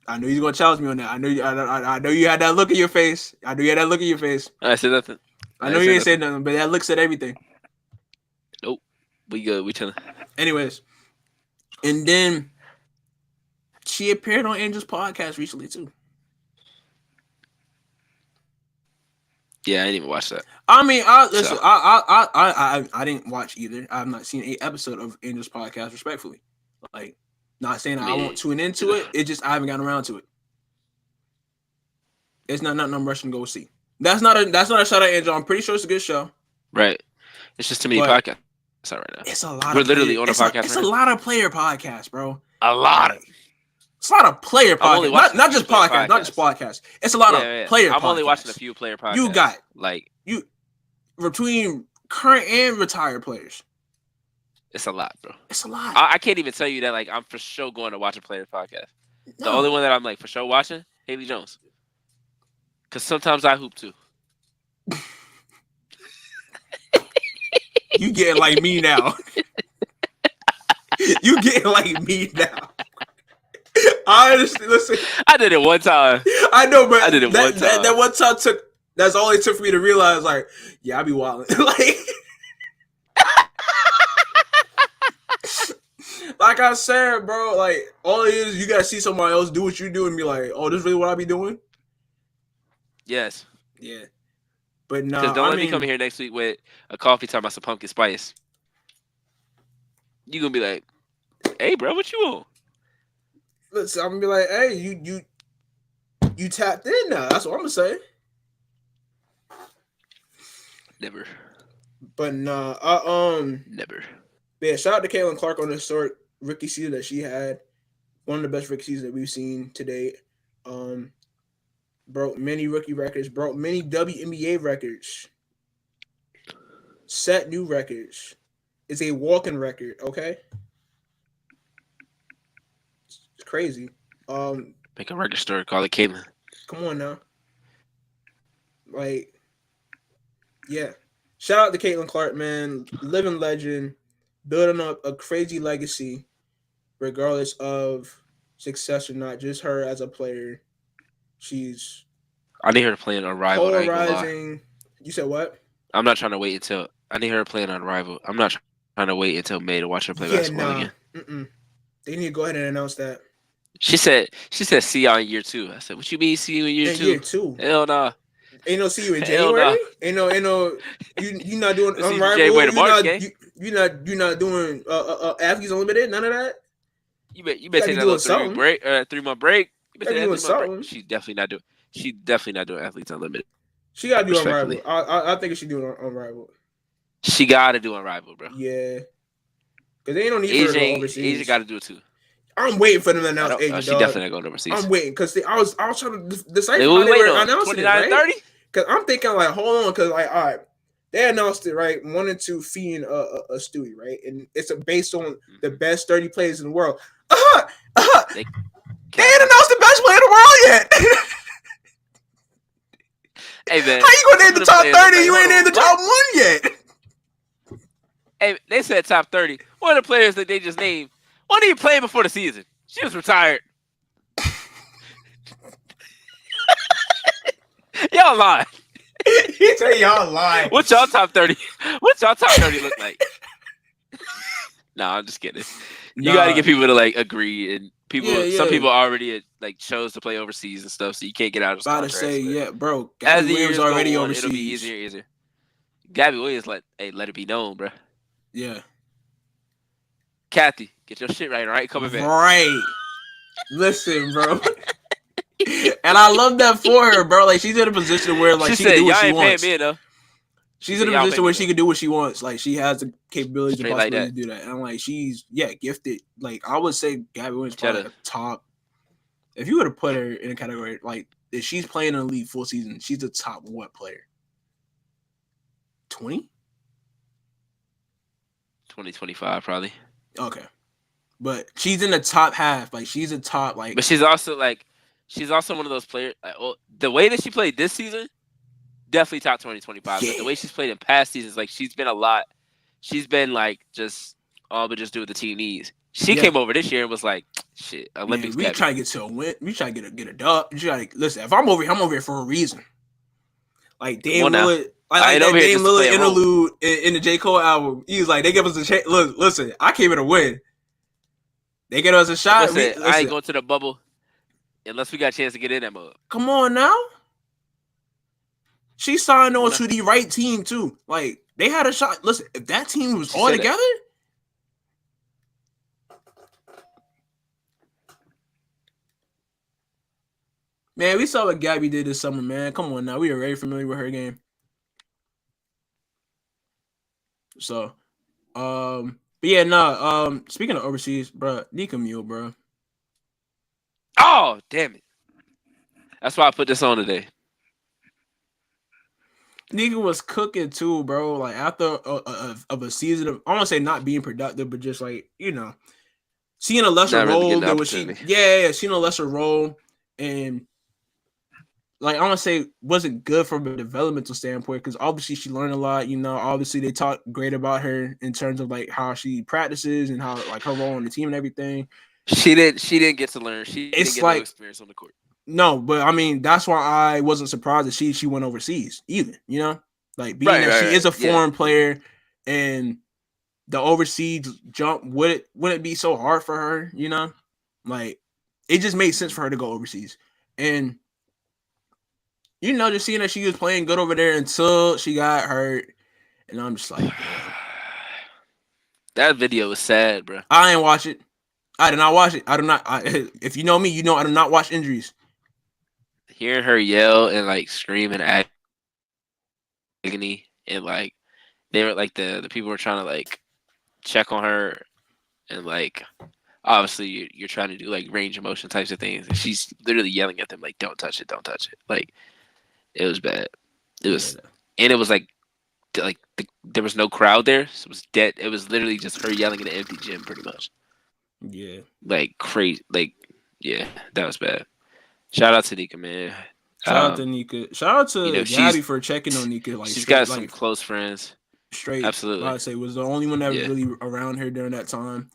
I know you're gonna challenge me on that. I know you had that look in your face. I know you had that look in your face. I said nothing. I know you ain't saying nothing, but that look said everything. Nope. We good. We chilling. Anyways, and then she appeared on Angel's podcast recently too. Yeah, I didn't even watch that. I mean, I didn't watch either. I've not seen an episode of Angel's podcast. Respectfully, like, not saying I won't tune into it. It just I haven't gotten around to it. It's not nothing I'm rushing to go see. That's not a shout out, Angel. I'm pretty sure it's a good show. Right. It's just too many podcasts right now. It's a lot. We're literally on a podcast. It's a lot of player podcasts, bro. A lot. It's a lot of player podcasts. Not just podcasts. Not just podcasts. It's a lot of player podcasts. I'm only watching a few player podcasts. You got like between current and retired players. It's a lot, bro. It's a lot. I can't even tell you that like I'm for sure going to watch a player podcast. No. The only one that I'm like for sure watching, Haley Jones. Because sometimes I hoop too. You getting like me now. You getting like me now. I understand. Listen, I did it one time. I know, but I did it one time. That one time took. That's all it took for me to realize. Like, yeah, I be wilding. Like I said, bro. Like, all it is, you gotta see somebody else do what you do and be like, oh, this is really what I be doing. Yes. Yeah. But no, because don't let me come here next week with a coffee talking about some pumpkin spice. You gonna be like, hey, bro, what you on? Listen, I'm gonna be like, hey, you tapped in now. That's what I'm gonna say. Never. But nah, never. Yeah, shout out to Caitlin Clark on the historic rookie season that she had. One of the best rookie seasons that we've seen to date. Broke many rookie records, broke many WNBA records, set new records. It's a walking record, okay? It's crazy. Make a record store, call it Caitlin. Come on now. Like, yeah. Shout out to Caitlin Clark, man. Living legend, building up a crazy legacy, regardless of success or not. Just her as a player. I need her to play on Rival. Polarizing. You said what? I'm not trying to wait until I need her playing on Rival. I'm not trying to wait until May to watch her play basketball again. Mm-mm. They need to go ahead and announce that. She said see y'all in year 2. I said, what you mean see you in year 2? Year 2. Hell nah. Ain't no see you in January. Ain't no. You not doing Unrivaled. January to March, you're not doing Athletes Unlimited. None of that. You better take that little 3-month break. 3-month break. You better doing something. Break. She's definitely not doing Athletes Unlimited. She gotta do Unrivaled. I think she do Unrivaled. She gotta do Unrivaled, bro. Yeah. Because they ain't no need for her to go overseas. Asia gotta do it too. I'm waiting for them to announce Asia. She definitely not going overseas. I'm waiting because I was trying to decipher how they were announcing it, right? 30? Because I'm thinking like, hold on, because like, all right, they announced it right, 1 and 2 feeding a Stewie, right, and it's based on the best 30 players in the world. They ain't announced the best player in the world yet. Hey man, How you gonna name some the of the top players. I'm 30? like, You hold ain't named on, the what? top one yet. Hey, they said top 30. One of the players that they just named, wasn't even playing before the season. She was retired. Y'all lying. He tell y'all lying. What y'all top 30? What y'all top 30 look like? Nah, I'm just kidding. You got to Nah. get people to like agree, and Yeah, people. Some yeah. people already like chose to play overseas and stuff, so you can't get out of those About to say, contracts. But yeah, bro. Gabby as the Williams years already go on, it'll be overseas. easier and easier. Gabby Williams, let it be known, bro. Yeah. Kathy, get your shit right, all right? Coming back. Right. Listen, bro. And I love that for her, bro. Like she's in a position where like She she can said, do what "Y'all she ain't paying wants. me enough." She She's in said, a "Y'all don't pay position me where she enough." can do what she wants. Like she has the capabilities and Straight like possibilities that. to do that. And like she's gifted. Like I would say Gabby Williams probably Cheddar. like a top. If you were to put her in a category like if she's playing in the league full season, she's the top what player? 20? 2025 probably. Okay. But she's in the top half. Like she's a top like But she's also one of those players. Like, well, the way that she played this season, definitely top 2025. But the yeah. way she's played in past seasons, like she's been a lot. She's been like just all but just do what the team needs. She Yeah. came over this year and was like, "Shit, Man, Olympics, we Gabby." try to get to a win. We try to get a dub. We try to listen. If I'm over here for a reason. Like Come Dame on now. Lillard, I like ain't over that here Dame just to play Lillard a role. interlude in the J Cole album. He was like, they give us a chance. Look, listen, I came here to win. They give us a That boy shot. We said, "I ain't listen. going to the bubble unless we got a chance to get in that mug." Come on now. She signed Come on on now. to the right team too. Like they had a shot. Listen, if that team was She all said that. together, man, we saw what Gabby did this summer, man. Come on now, we are very familiar with her game. So, but yeah, nah. Speaking of overseas, bro, Nika Mule, bro. Oh, damn it. That's why I put this on today. Nika was cooking too, bro. Like after of a season of, I don't say not being productive, but just like seeing a lesser Not really role getting the than what she, opportunity. seeing a lesser role, and like I want to say wasn't good from a developmental standpoint because obviously she learned a lot. Obviously they talk great about her in terms of like how she practices and how like her role on the team and everything. She didn't get to learn. She didn't It's get no like experience on the court. no, but I mean that's why I wasn't surprised that she went overseas either. Like being Right, that right, she is right. a Yeah. foreign player and the overseas jump would it be so hard for her? Like it just made sense for her to go overseas, and just seeing that she was playing good over there until she got hurt, and I'm just like, damn. That video was sad, bro. I didn't watch it. I did not watch it. I do not. If you know me, you know I do not watch injuries. Hearing her yell and like scream in agony, and like they were like the people were trying to like check on her, and like obviously you're trying to do like range of motion types of things, and she's literally yelling at them like, "Don't touch it, don't touch it." Like it was bad. It Yeah, was, and it was there was no crowd there, so it was dead. It was literally just her yelling in an empty gym, pretty much. yeah. Like crazy, like yeah, that was bad. Shout out to Nika, man. Shout out to Nika. Shout out You to know Gabby for checking on Nika like she's straight, got some like close friends. straight. Absolutely, I say was the only one that was yeah, really around her during that time,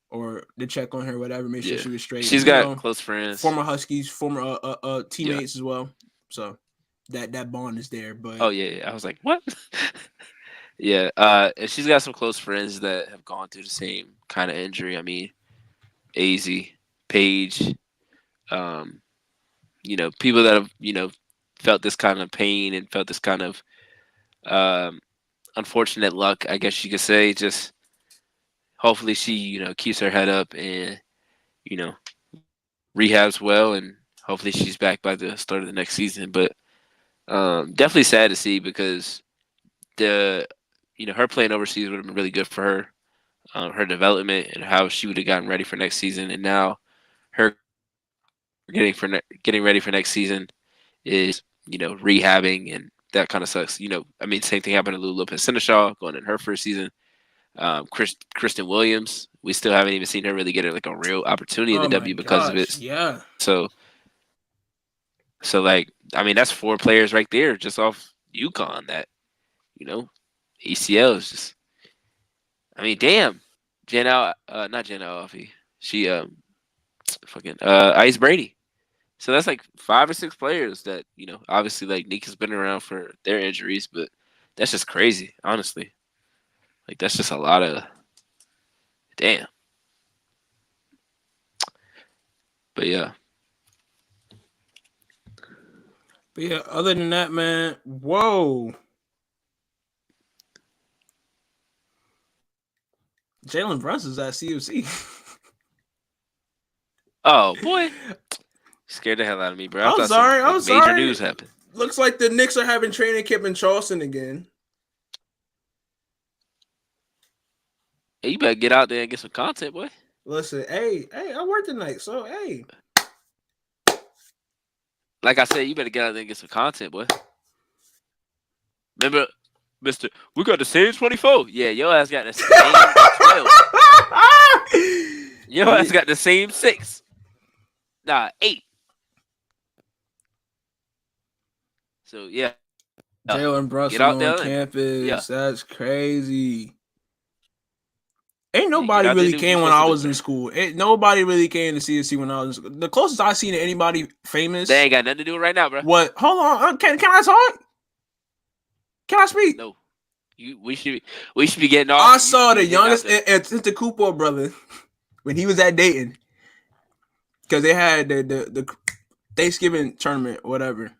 or to check on her, whatever, make sure yeah. she was straight. She's got close friends. Former Huskies, former Yeah. teammates as well. So that bond is there. Oh But yeah. I was like, what? Yeah. And she's got some close friends that have gone through the same kind of injury. I mean, Az, Paige, um, people that have felt this kind of pain and felt this kind of um, unfortunate luck, I guess you could say. Just hopefully she keeps her head up and you know rehabs well, and hopefully she's back by the start of the next season. But definitely sad to see because the her playing overseas would have been really good for her, her development and how she would have gotten ready for next season. And now her getting ready for next season is rehabbing, and that kind of sucks. I mean, same thing happened to Lou Lopez Seneschal going in her first season. Kristen Williams, we still haven't even seen her really get like a real opportunity in oh the my W because of gosh, it. yeah. So So like, I mean, that's 4 players right there just off UConn. That you know, ACL is just. I mean, damn, not Jen Alfie. She fucking Ice Brady. So that's like 5 or 6 players that obviously like Nika's been around for their injuries, but that's just crazy, honestly. Like that's just a lot of damn. But yeah, But yeah, other than that, man, whoa. Jalen Brunson's at CFC. oh boy, scared the hell out of me, bro. I I'm thought some sorry. like I'm major sorry. news happened. Looks like the Knicks are having training camp in Charleston again. Hey, you better get out there and get some content, boy. Listen, hey, I work tonight, so hey. Like I said, you better get out there and get some content, boy. Remember, Mister, we got the same 24. Yeah, your ass got the same 12. Your ass got the same 6. Nah, 8. So yeah, Jalen get Brunson out on there and yeah, campus. That's crazy. Ain't yeah, get nobody out there and really do what you're came when supposed I to do, was in bro. school. Ain't nobody really came to CSC when I was in school. The closest I seen to anybody They famous. ain't got nothing to do right now, bro. What? Hold on. Can I talk? Can I speak? No, we should be getting off, I and you should saw the be getting out youngest there. Tenta Cooper brother when he was at Dayton because they had the Thanksgiving tournament or whatever.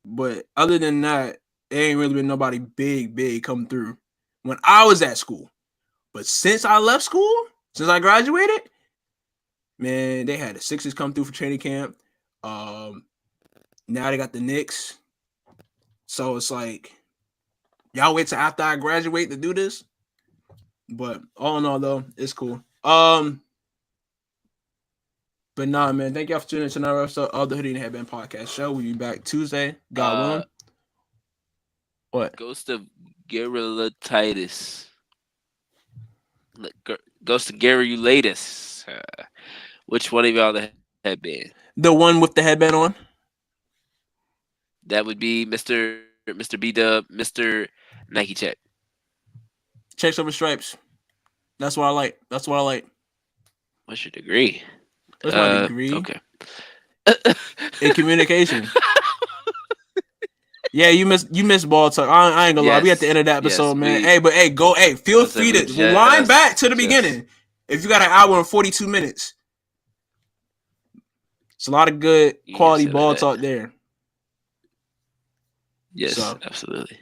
But other than that, there ain't really been nobody big come through when I was at school. But since I left school, since I graduated, man, they had the Sixers come through for training camp. Now they got the Knicks. So it's like, y'all wait till after I graduate to do this. But all in all, though, it's cool. But nah, man, thank y'all for tuning in to another episode of the Hoodie and Headband Podcast Show. We'll be back Tuesday, God Uh, willing. What? Ghost of Guerrilla Titus. Ghost of Garrulatus. Which one of y'all the headband? The one with the headband on? That would be Mr. B Dub, Mr. Nike Check. Checks over stripes. That's what I like. That's what I like. What's your degree? What's my degree? Okay. In communication. Yeah, you missed ball talk. I ain't gonna lie. We at the end of that Yes, episode, man. Hey, but hey, go. Hey, feel listen, free we to rewind back to the just beginning. If you got an hour and 42 minutes, it's a lot of good you can quality say like ball that. talk there. Yes, So absolutely.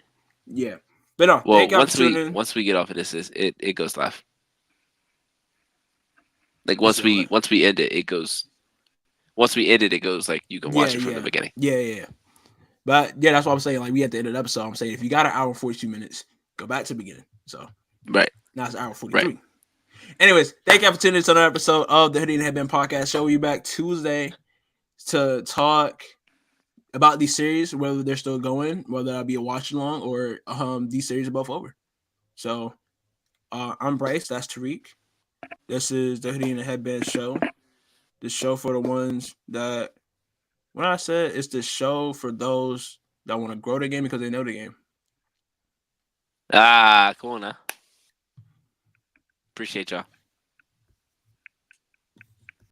yeah, but no, Well, thank y'all for tuning in. once we get off of this, it goes live. Like You said what? once we end it, it goes. Once we end it, it goes like you can watch it from the beginning. Yeah. But yeah, that's what I'm saying. Like we at the end of the episode, I'm saying if you got an hour and 42 minutes, go back to the beginning. So Right. now it's an hour 43. Right. Anyways, thank you for tuning in to another episode of the Hoodie and Headband Podcast Show. We'll be back Tuesday to talk about these series, whether they're still going, whether that'll be a watch along or these series are both over. So I'm Bryce, that's Tariq. This is the Hoodie and the Headband Show. The show for the ones that when I said it's the show for those that want to grow the game because they know the game. Come on now. Appreciate y'all.